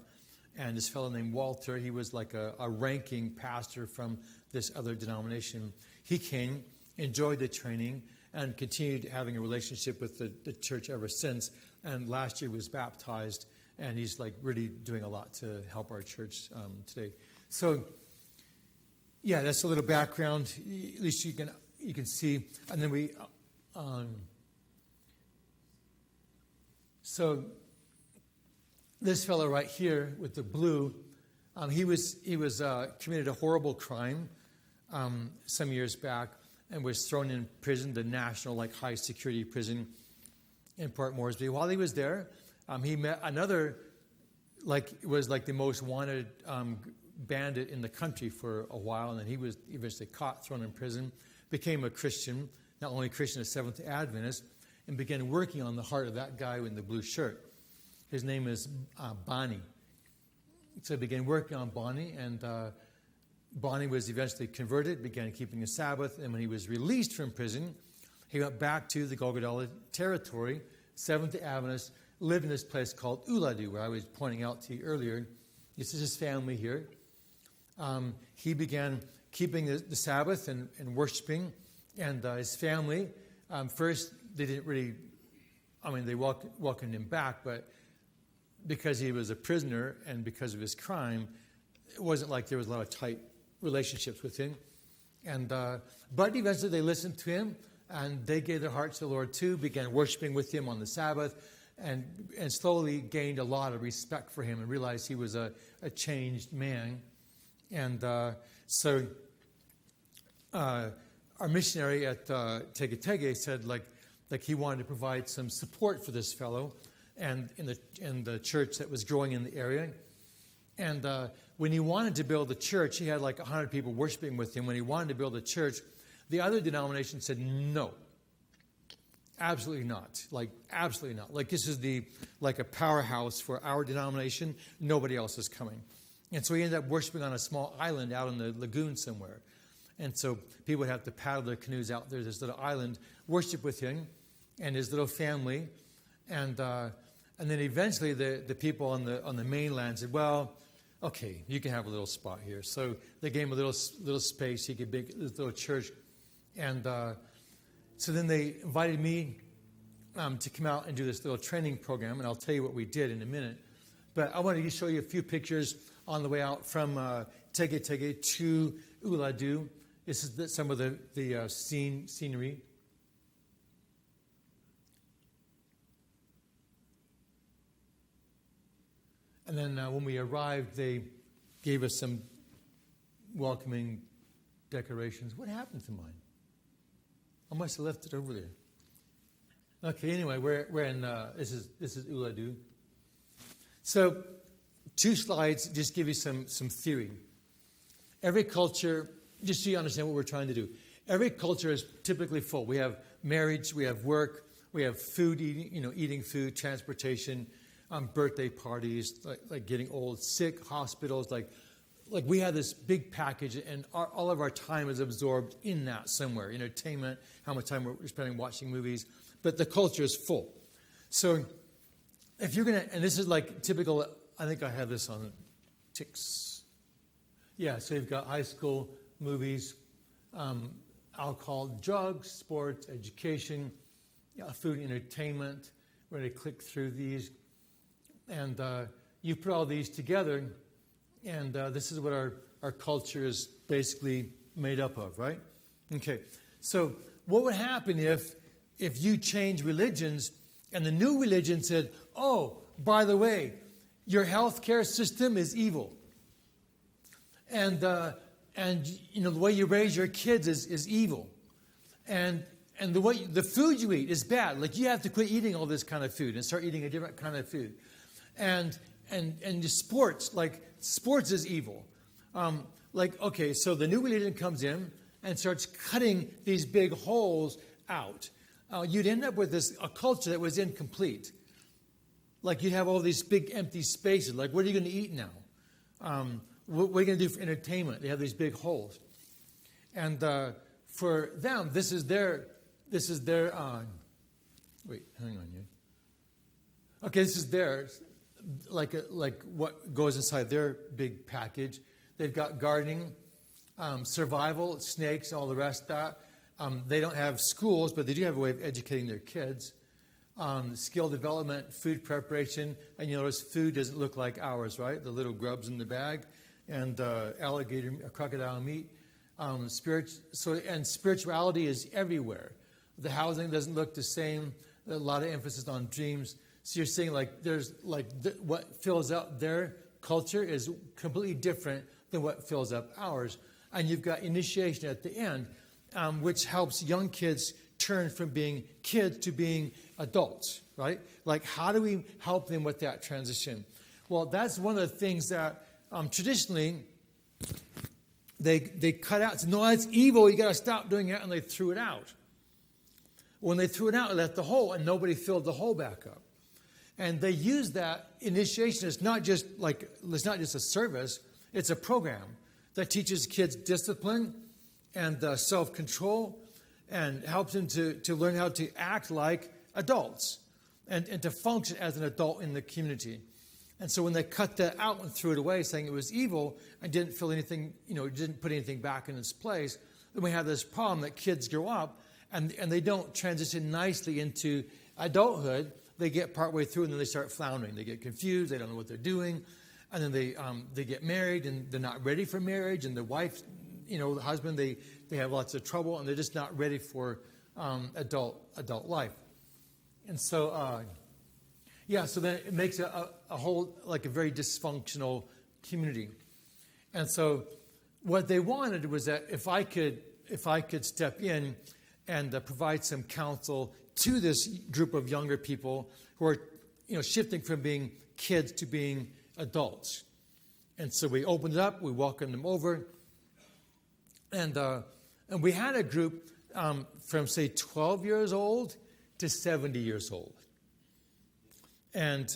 And this fellow named Walter, he was like a ranking pastor from this other denomination. He came, enjoyed the training, and continued having a relationship with the church ever since. And last year was baptized, and he's like really doing a lot to help our church today. So, yeah, that's a little background. At least you can see. And then we. So this fellow right here with the blue, he committed a horrible crime some years back and was thrown in prison, the national high security prison in Port Moresby. While he was there, he met another was the most wanted bandit in the country for a while, and then he was eventually caught, thrown in prison, became a Christian, not only a Christian, a Seventh Adventist, and began working on the heart of that guy in the blue shirt. His name is Bonnie. So I began working on Bonnie, and Bonnie was eventually converted, began keeping the Sabbath, and when he was released from prison, he went back to the Golgadala territory, Seventh Adventist, lived in this place called Uladu, where I was pointing out to you earlier. This is his family here. He began keeping the Sabbath and worshiping, and his family, first, they didn't really, they welcomed him back, but because he was a prisoner and because of his crime, it wasn't like there was a lot of tight relationships with him. And but eventually they listened to him, and they gave their hearts to the Lord too, began worshiping with him on the Sabbath, and slowly gained a lot of respect for him and realized he was a changed man. And so our missionary at Tegetege said like he wanted to provide some support for this fellow and in the church that was growing in the area. And when he wanted to build the church, he had 100 people worshiping with him. When he wanted to build a church, the other denomination said, no, absolutely not. Absolutely not. This is a powerhouse for our denomination. Nobody else is coming. And so he ended up worshiping on a small island out in the lagoon somewhere. And so people would have to paddle their canoes out there, this little island, worship with him and his little family. And then eventually the people on the mainland said, well, okay, you can have a little spot here. So they gave him a little space. He could make this little church. And so then they invited me to come out and do this little training program. And I'll tell you what we did in a minute. But I wanted to show you a few pictures on the way out from Tegetege to Uladu. This is some of the scenery. And then when we arrived, they gave us some welcoming decorations. What happened to mine? I must have left it over there. Okay, anyway, we're in. This is Uladu. So, 2 slides just give you some theory. Every culture, just so you understand what we're trying to do. Every culture is typically full. We have marriage, we have work, we have food, eating food, transportation, birthday parties, like getting old, sick, hospitals. Like we have this big package, and all of our time is absorbed in that somewhere. Entertainment, how much time we're spending watching movies. But the culture is full. So if you're going to, and this is typical, I think I have this on ticks. Yeah, so you've got high school movies, alcohol, drugs, sports, education, food, entertainment. We're going to click through these. And you put all these together, and this is what our culture is basically made up of, right? Okay, so what would happen if you change religions and the new religion said, oh, by the way, your healthcare system is evil. And the way you raise your kids is evil. And the food you eat is bad. Like, you have to quit eating all this kind of food and start eating a different kind of food. And the sports, like, sports is evil. Okay, so the new religion comes in and starts cutting these big holes out. You'd end up with a culture that was incomplete. Like, you'd have all these big empty spaces. Like, what are you going to eat now? What are you going to do for entertainment? They have these big holes. And for them, this is their wait, hang on here. Okay, this is theirs, like what goes inside their big package. They've got gardening, survival, snakes, all the rest of that. They don't have schools, but they do have a way of educating their kids. Skill development, food preparation, and you notice food doesn't look like ours, right? The little grubs in the bag, and alligator, crocodile meat. Spirituality is everywhere. The housing doesn't look the same. A lot of emphasis on dreams. So you're saying, like, there's what fills up their culture is completely different than what fills up ours. And you've got initiation at the end, which helps young kids turn from being kids to being adults, right? Like, how do we help them with that transition? Well, that's one of the things that traditionally they cut out. Said, no, that's evil. You got to stop doing that, and they threw it out. When they threw it out, they left the hole, and nobody filled the hole back up. And they use that initiation. It's not just a service. It's a program that teaches kids discipline and self-control, and helps them to learn how to act like adults and to function as an adult in the community. And so when they cut that out and threw it away, saying it was evil and didn't fill anything, didn't put anything back in its place, then we have this problem that kids grow up and they don't transition nicely into adulthood. They get partway through and then they start floundering. They get confused. They don't know what they're doing. And then they get married and they're not ready for marriage. And the wife, the husband, they have lots of trouble and they're just not ready for adult life. And so, so then it makes a whole, like a very dysfunctional community. And so what they wanted was that if I could step in and provide some counsel to this group of younger people who are, shifting from being kids to being adults. And so we opened it up, we welcomed them over, and we had a group from, say, 12 years old to 70 years old. And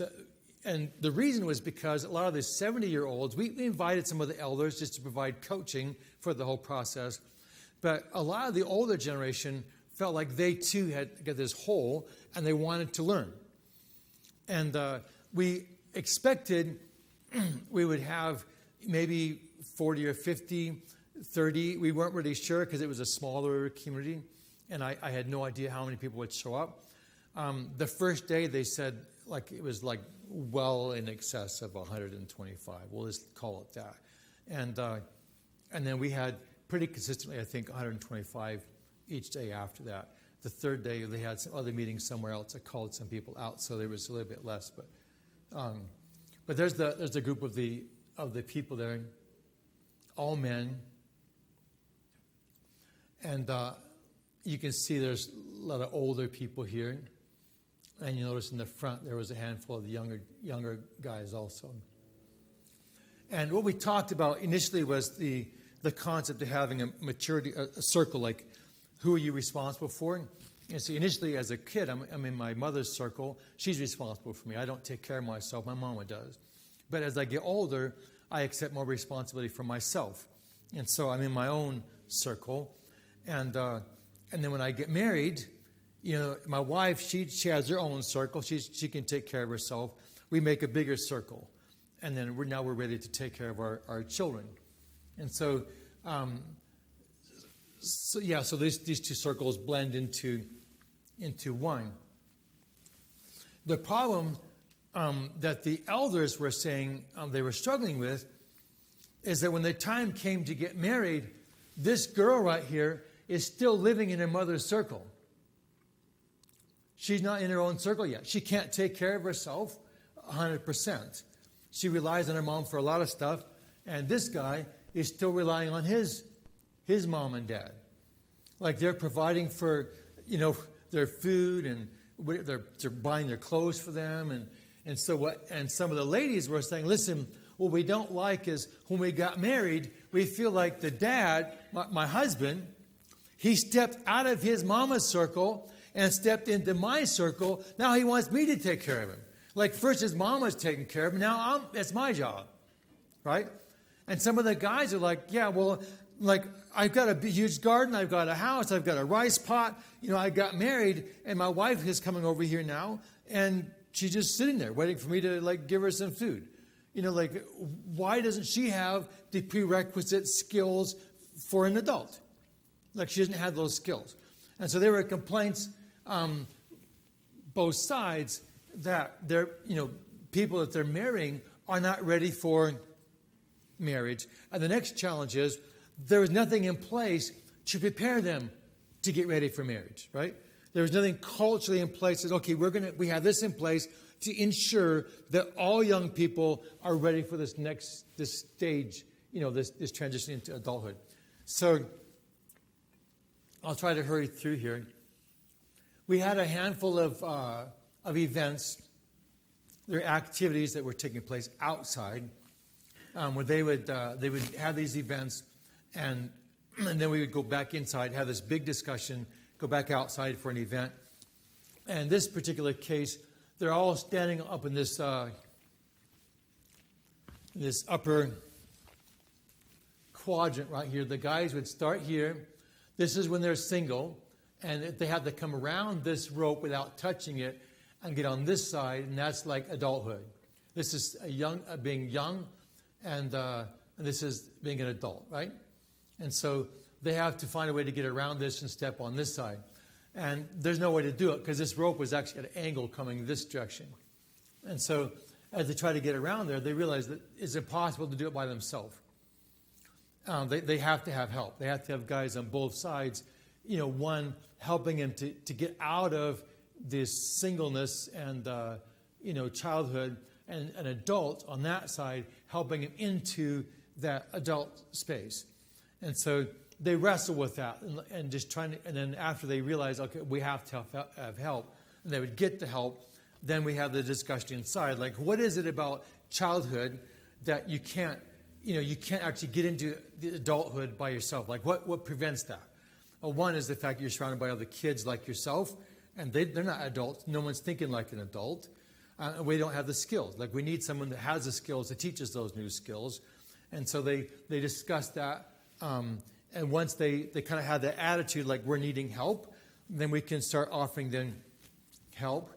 the reason was because a lot of the 70-year-olds, we invited some of the elders just to provide coaching for the whole process. But a lot of the older generation felt like they too had got this hole and they wanted to learn. And we expected we would have maybe 40 or 50, 30. We weren't really sure because it was a smaller community. And I had no idea how many people would show up. The first day they said it was well in excess of 125. We'll just call it that. And then we had pretty consistently, I think, 125 each day after that. The third day they had some other meetings somewhere else. I called some people out, so there was a little bit less. But there's the group of the people there, all men, and you can see there's a lot of older people here. And you notice in the front there was a handful of the younger guys also. And what we talked about initially was the concept of having a circle, like who are you responsible for? And so initially as a kid, I'm in my mother's circle. She's responsible for me. I don't take care of myself. My mama does. But as I get older, I accept more responsibility for myself. And so I'm in my own circle. And then when I get married, my wife, she has her own circle. She can take care of herself. We make a bigger circle. And then we're ready to take care of our children. And so So these two circles blend into one. The problem that the elders were saying they were struggling with is that when the time came to get married, this girl right here is still living in her mother's circle. She's not in her own circle yet. She can't take care of herself 100%. She relies on her mom for a lot of stuff, and this guy is still relying on his mom and dad. Like they're providing for, their food, and they're buying their clothes for them, and some of the ladies were saying, listen, what we don't like is when we got married, we feel like the dad, my husband, he stepped out of his mama's circle and stepped into my circle. Now he wants me to take care of him. Like first his mom was taking care of him. Now it's my job, right? And some of the guys are like, yeah, well, like I've got a huge garden. I've got a house. I've got a rice pot. I got married and my wife is coming over here now. And she's just sitting there waiting for me to like give her some food. Why doesn't she have the prerequisite skills for an adult? Like she doesn't have those skills. And so there were complaints, both sides, that they're, people that they're marrying are not ready for marriage. And the next challenge is there was nothing in place to prepare them to get ready for marriage, right? There was nothing culturally in place that, okay, we have this in place to ensure that all young people are ready for this stage, this transition into adulthood. So I'll try to hurry through here. We had a handful of events, there were activities that were taking place outside, where they would have these events, and then we would go back inside, have this big discussion, go back outside for an event. And this particular case, they're all standing up in this upper quadrant right here. The guys would start here. This is when they're single, and they have to come around this rope without touching it and get on this side, and that's like adulthood. This is being young, and this is being an adult, right? And so they have to find a way to get around this and step on this side. And there's no way to do it because this rope was actually at an angle coming this direction. And so as they try to get around there, they realize that it's impossible to do it by themselves. They have to have help. They have to have guys on both sides, one helping them to get out of this singleness and, childhood, and an adult on that side helping him into that adult space. And so they wrestle with that and just trying to, and then after they realize, okay, we have to have help, and they would get the help, then we have the discussion inside. Like, what is it about childhood that you can't actually get into the adulthood by yourself? Like, what prevents that? Well, one is the fact that you're surrounded by other kids like yourself, and they're not adults. No one's thinking like an adult. And we don't have the skills. Like, we need someone that has the skills to teach us those new skills. And so they discuss that. And once they kind of have the attitude like we're needing help, then we can start offering them help.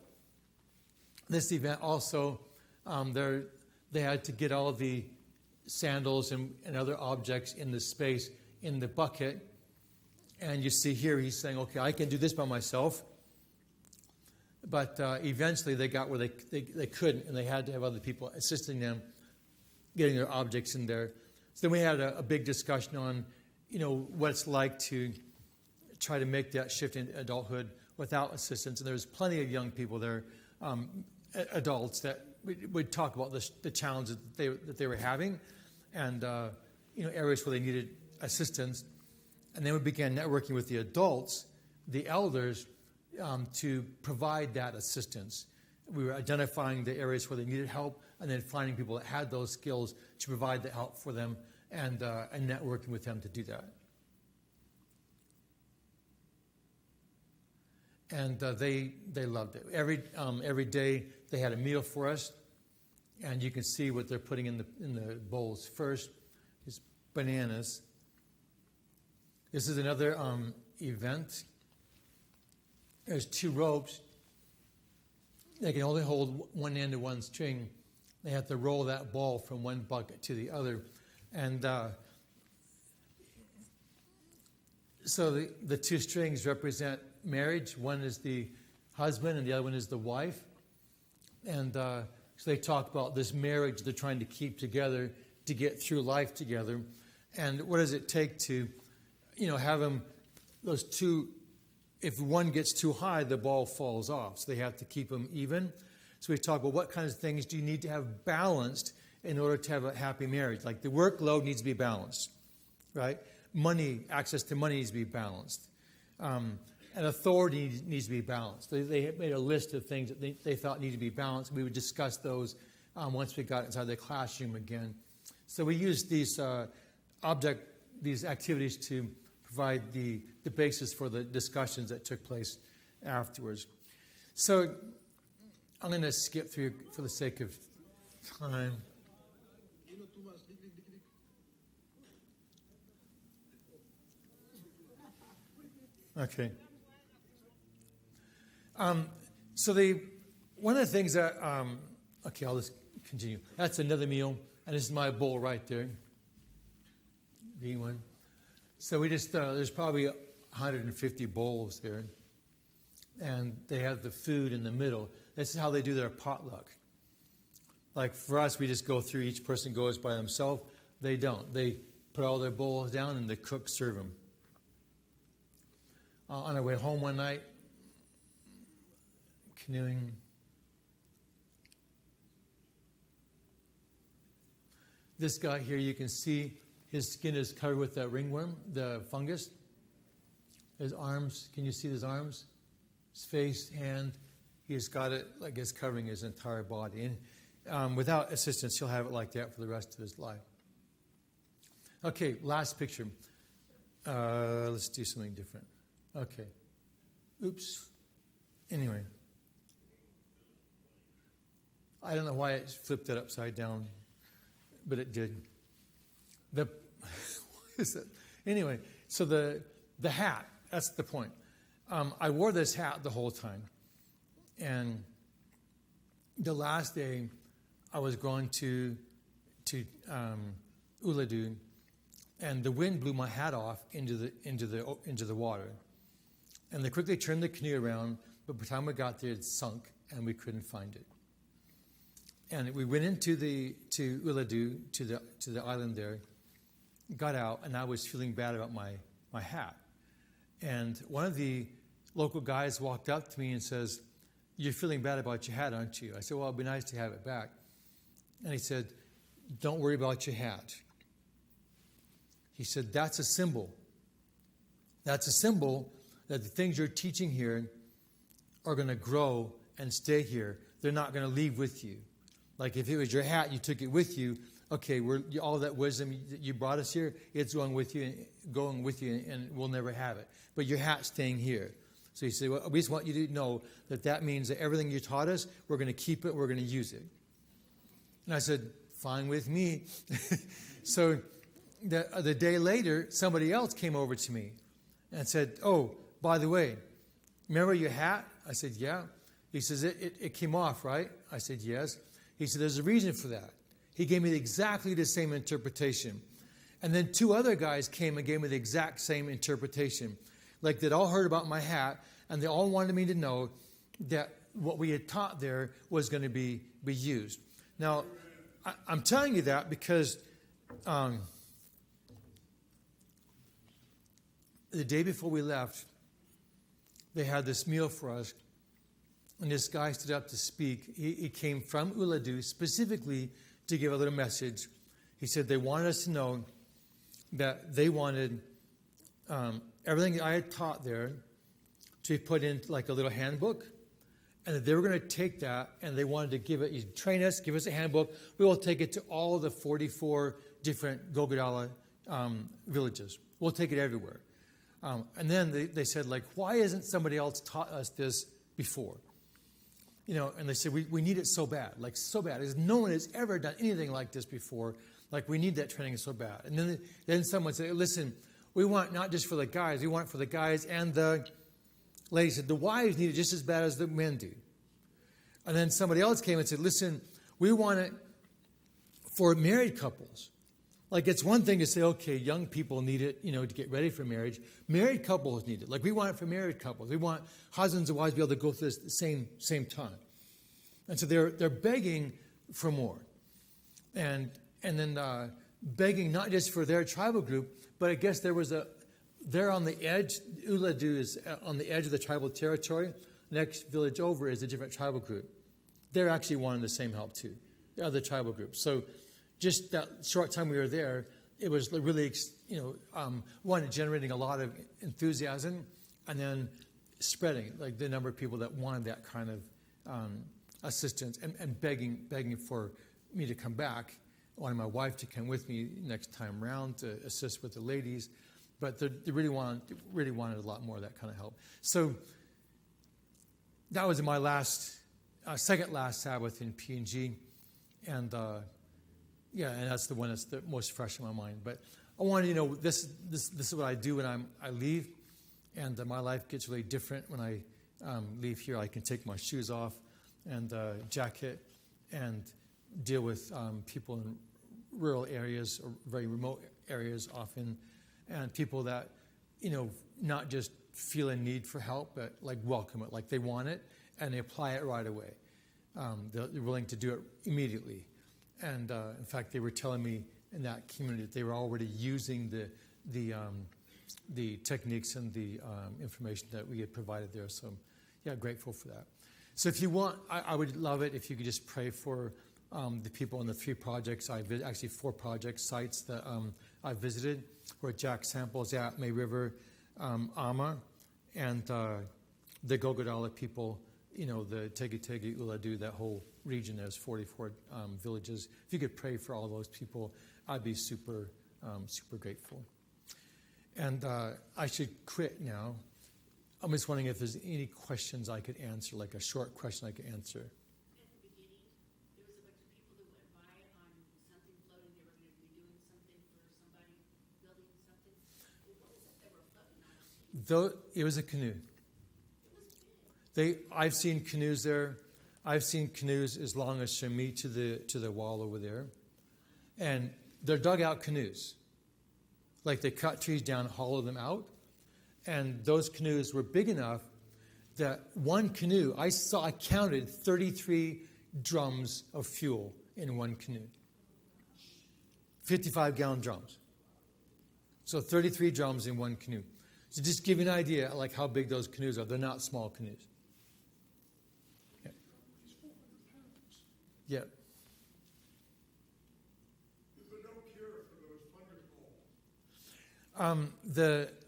This event also, they had to get all of the sandals and other objects in the space in the bucket. And you see here he's saying, okay, I can do this by myself. But eventually they got where they couldn't, and they had to have other people assisting them getting their objects in there. So then we had a big discussion on, what it's like to try to make that shift into adulthood without assistance. And there's plenty of young people there, adults, that would talk about the challenges that they were having, and areas where they needed assistance. And then we began networking with the adults, the elders, to provide that assistance. We were identifying the areas where they needed help, and then finding people that had those skills to provide the help for them, and networking with them to do that. And they loved it. Every day they had a meal for us, and you can see what they're putting in the bowls. First is bananas. This is another event. There's two ropes. They can only hold one end of one string. They have to roll that ball from one bucket to the other. And So the two strings represent marriage. One is the husband and the other one is the wife. And so they talk about this marriage they're trying to keep together to get through life together. And what does it take to, have them, those two, if one gets too high, the ball falls off. So they have to keep them even. So we talk about what kinds of things do you need to have balanced in order to have a happy marriage. Like the workload needs to be balanced, right? Money, access to money needs to be balanced. And authority needs to be balanced. They made a list of things that they thought needed to be balanced. We would discuss those once we got inside the classroom again. So we used these activities to provide the basis for the discussions that took place afterwards. So I'm going to skip through for the sake of time. Okay. So one of the things that, okay, I'll just continue. That's another meal, and this is my bowl right there. B1. So we just, there's probably 150 bowls there, and they have the food in the middle. This is how they do their potluck. Like for us, we just go through, each person goes by themselves. They don't. They put all their bowls down, and the cook serve them. On our way home one night, canoeing. This guy here, you can see his skin is covered with that ringworm, the fungus. His arms, can you see his arms? His face, hand, he's got it like it's covering his entire body. And without assistance, he'll have it like that for the rest of his life. Okay, last picture. Let's do something different. Okay. Oops. Anyway. I don't know why it flipped it upside down, but it did. What is it? Anyway, so the hat, that's the point. I wore this hat the whole time. And the last day, I was going to Uladu, and the wind blew my hat off into the water. And they quickly turned the canoe around, but by the time we got there, it sunk, and we couldn't find it. And we went into to Uladu, to the island there, got out, and I was feeling bad about my hat. And one of the local guys walked up to me and says, "You're feeling bad about your hat, aren't you?" I said, "Well, it'd be nice to have it back." And he said, "Don't worry about your hat." He said, "That's a symbol. That's a symbol that the things you're teaching here are going to grow and stay here. They're not going to leave with you. Like if it was your hat, you took it with you. Okay, all that wisdom that you brought us here, it's going with you, and we'll never have it. But your hat's staying here." So he said, "Well, we just want you to know that means that everything you taught us, we're going to keep it, we're going to use it." And I said, "Fine with me." So the day later, somebody else came over to me and said, "Oh, by the way, remember your hat?" I said, "Yeah." He says, it came off, right?" I said, "Yes." He said, "There's a reason for that." He gave me exactly the same interpretation. And then two other guys came and gave me the exact same interpretation. Like they'd all heard about my hat, and they all wanted me to know that what we had taught there was going to be used. Now, I'm telling you that because the day before we left, they had this meal for us, and this guy stood up to speak. He came from Uladu specifically to give a little message. He said they wanted us to know that they wanted everything I had taught there to be put in like a little handbook, and that they were going to take that and they wanted to give it, train us, give us a handbook. We will take it to all the 44 different Gogodala villages. We'll take it everywhere. And then they said, like, why hasn't somebody else taught us this before? And they said, we need it so bad, like so bad. Because no one has ever done anything like this before. Like, we need that training so bad. And then someone said, "Listen, we want not just for the guys, we want it for the guys and the ladies." Said, "The wives need it just as bad as the men do." And then somebody else came and said, "Listen, we want it for married couples. Like, it's one thing to say, okay, young people need it, to get ready for marriage. Married couples need it. Like, we want it for married couples. We want husbands and wives to be able to go through this at the same time. And so they're begging for more. And then begging not just for their tribal group, but I guess they're on the edge. Uladu is on the edge of the tribal territory. The next village over is a different tribal group. They're actually wanting the same help too, the other tribal groups. So just that short time we were there, it was really, one, generating a lot of enthusiasm, and then spreading, like the number of people that wanted that kind of assistance and begging for me to come back. I wanted my wife to come with me next time around to assist with the ladies, but they really wanted a lot more of that kind of help. So that was my second last Sabbath in PNG, and and that's the one that's the most fresh in my mind. But I wanted you to know this is what I do when I leave, and my life gets really different when I leave here. I can take my shoes off and jacket and deal with people in rural areas or very remote areas often, and people that not just feel a need for help, but like welcome it, like they want it, and they apply it right away. They're willing to do it immediately. And in fact, they were telling me in that community that they were already using the techniques and the information that we had provided there. So, grateful for that. So if you want, I would love it if you could just pray for the people in the 3 projects. Actually 4 project sites that I visited, where Jack Sample's at, May River, Ama, and the Gogodala people, the Tegi Uladu, that whole region. There's 44 villages. If you could pray for all those people, I'd be super grateful. And I should quit now. I'm just wondering if there's any questions I could answer, like a short question I could answer. At the beginning, there was a bunch of people that went by on something floating. They were going to be doing something for somebody, building something. What was it they were floating on? It was a canoe. It was big. I've seen canoes there. I've seen canoes as long as from me to the wall over there. And they're dugout canoes. Like they cut trees down, hollow them out. And those canoes were big enough that one canoe, I counted 33 drums of fuel in one canoe. 55-gallon drums. So 33 drums in one canoe. So just give you an idea like how big those canoes are. They're not small canoes. Yeah.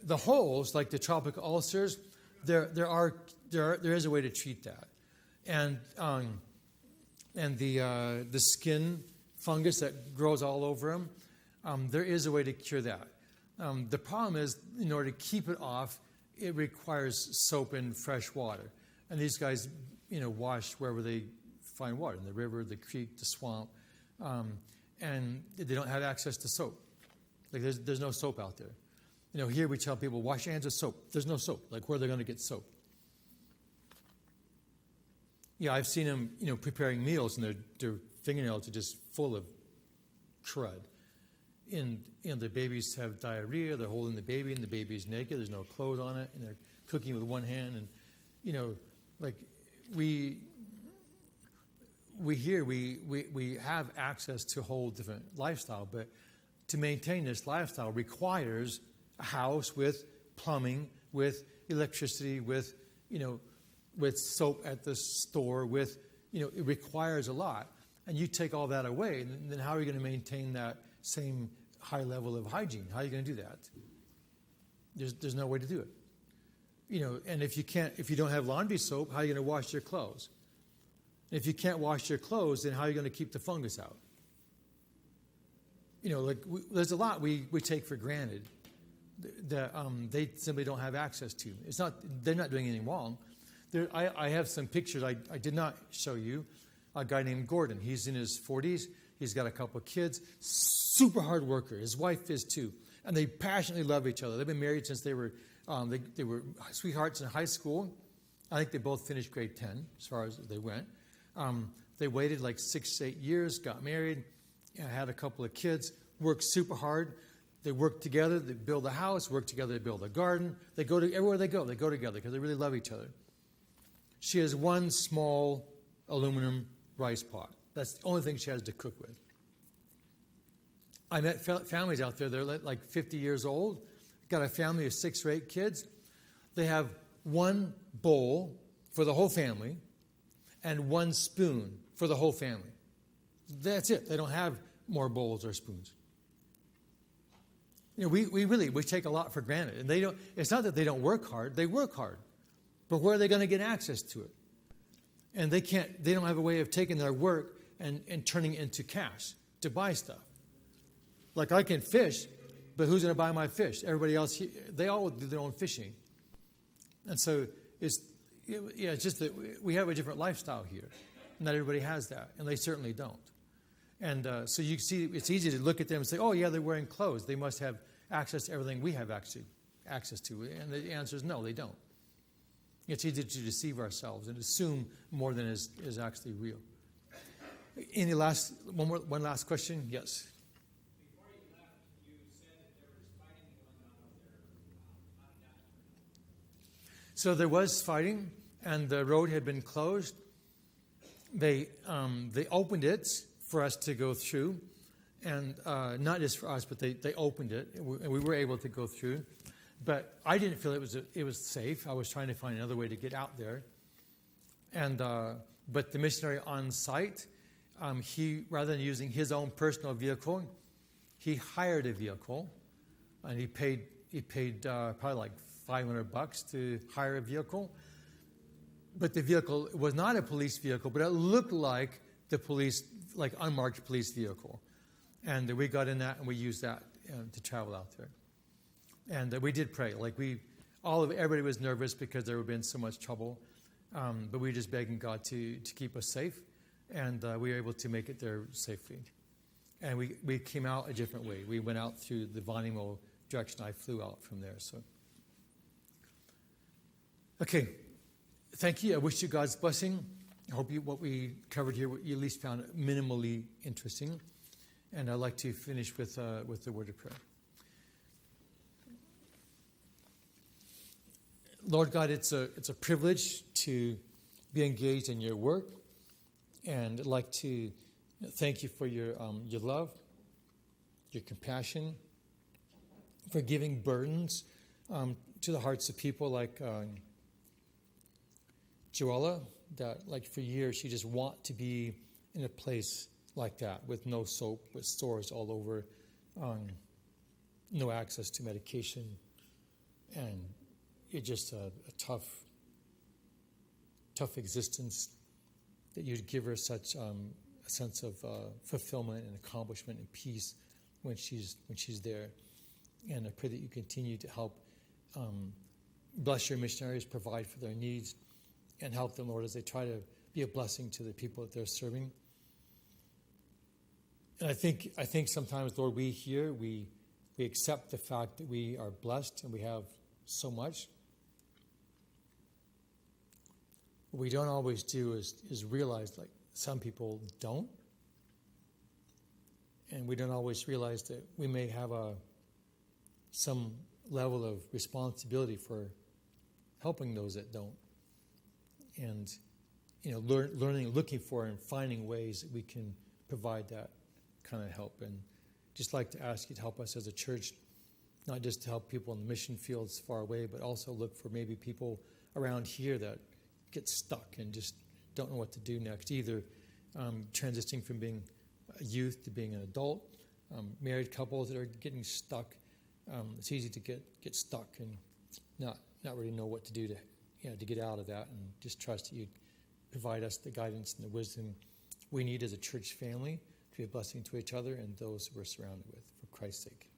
The holes, like the tropical ulcers, there is a way to treat that, and the skin fungus that grows all over them, there is a way to cure that. The problem is, in order to keep it off, it requires soap and fresh water, and these guys, wash wherever they find water, in the river, the creek, the swamp, and they don't have access to soap. Like there's no soap out there. Here we tell people, wash your hands with soap. There's no soap. Like, where are they going to get soap? Yeah, I've seen them, preparing meals, and their fingernails are just full of crud. And the babies have diarrhea. They're holding the baby, and the baby's naked. There's no clothes on it, and they're cooking with one hand. And, like we have access to a whole different lifestyle, but to maintain this lifestyle requires a house with plumbing, with electricity, with soap at the store, it requires a lot. And you take all that away, and then how are you going to maintain that same high level of hygiene? How are you going to do that? There's no way to do it. And if you don't have laundry soap, how are you going to wash your clothes? And if you can't wash your clothes, then how are you going to keep the fungus out? There's a lot we take for granted that they simply don't have access to. They're not doing anything wrong. I have some pictures I did not show you. A guy named Gordon. He's in his 40s. He's got a couple of kids. Super hard worker. His wife is too. And they passionately love each other. They've been married since they were sweethearts in high school. I think they both finished grade 10 as far as they went. They waited like 6 to 8 years, got married, and had a couple of kids. work super hard. They work together. They build a house, work together. They build a garden. They go to everywhere they go together because they really love each other. She has one small aluminum rice pot. That's the only thing she has to cook with. I met families out there. They're like 50 years old. Got a family of 6 or 8 kids. They have one bowl for the whole family and one spoon for the whole family. That's it. They don't have more bowls or spoons. You know, we take a lot for granted. And they don't. It's not that they don't work hard. They work hard. But where are they going to get access to it? And they don't have a way of taking their work and turning it into cash to buy stuff. Like I can fish, but who's going to buy my fish? Everybody else, they all do their own fishing. And so it's just that we have a different lifestyle here. Not everybody has that, and they certainly don't. And so you see, it's easy to look at them and say, oh, yeah, they're wearing clothes. They must have access to everything we have access to. And the answer is no, they don't. It's easy to deceive ourselves and assume more than is actually real. Any one last question? Yes. Before you left, you said that there was fighting going on out there. How did that turn out? So there was fighting, and the road had been closed. They opened it for us to go through, and not just for us, but they opened it, and we were able to go through. But I didn't feel it was safe. I was trying to find another way to get out there, and but the missionary on site, he, rather than using his own personal vehicle, he hired a vehicle, and he paid probably like $500 to hire a vehicle. But the vehicle was not a police vehicle, but it looked like the police, like unmarked police vehicle. And we got in that and we used that to travel out there. And we did pray. Everybody was nervous because there had been so much trouble. But we were just begging God to keep us safe. And we were able to make it there safely. And we came out a different way. We went out through the Vanimo direction. I flew out from there. So, okay. Thank you. I wish you God's blessing. I hope what we covered here, you at least found minimally interesting. And I'd like to finish with the word of prayer. Lord God, it's a privilege to be engaged in your work, and I'd like to thank you for your love, your compassion, for giving burdens to the hearts of people like Joella, that like for years she just want to be in a place like that with no soap, with stores all over, no access to medication, and it's just a tough existence, that you'd give her such a sense of fulfillment and accomplishment and peace when she's there. And I pray that you continue to help bless your missionaries, provide for their needs, and help them, Lord, as they try to be a blessing to the people that they're serving. And I think sometimes, Lord, we accept the fact that we are blessed and we have so much. What we don't always do is realize, like, some people don't. And we don't always realize that we may have some level of responsibility for helping those that don't. And, learning, looking for and finding ways that we can provide that kind of help. And just like to ask you to help us as a church, not just to help people in the mission fields far away, but also look for maybe people around here that get stuck and just don't know what to do next, either transitioning from being a youth to being an adult, married couples that are getting stuck. It's easy to get stuck and not really know what to do to get out of that, and just trust that you'd provide us the guidance and the wisdom we need as a church family to be a blessing to each other and those we're surrounded with, for Christ's sake.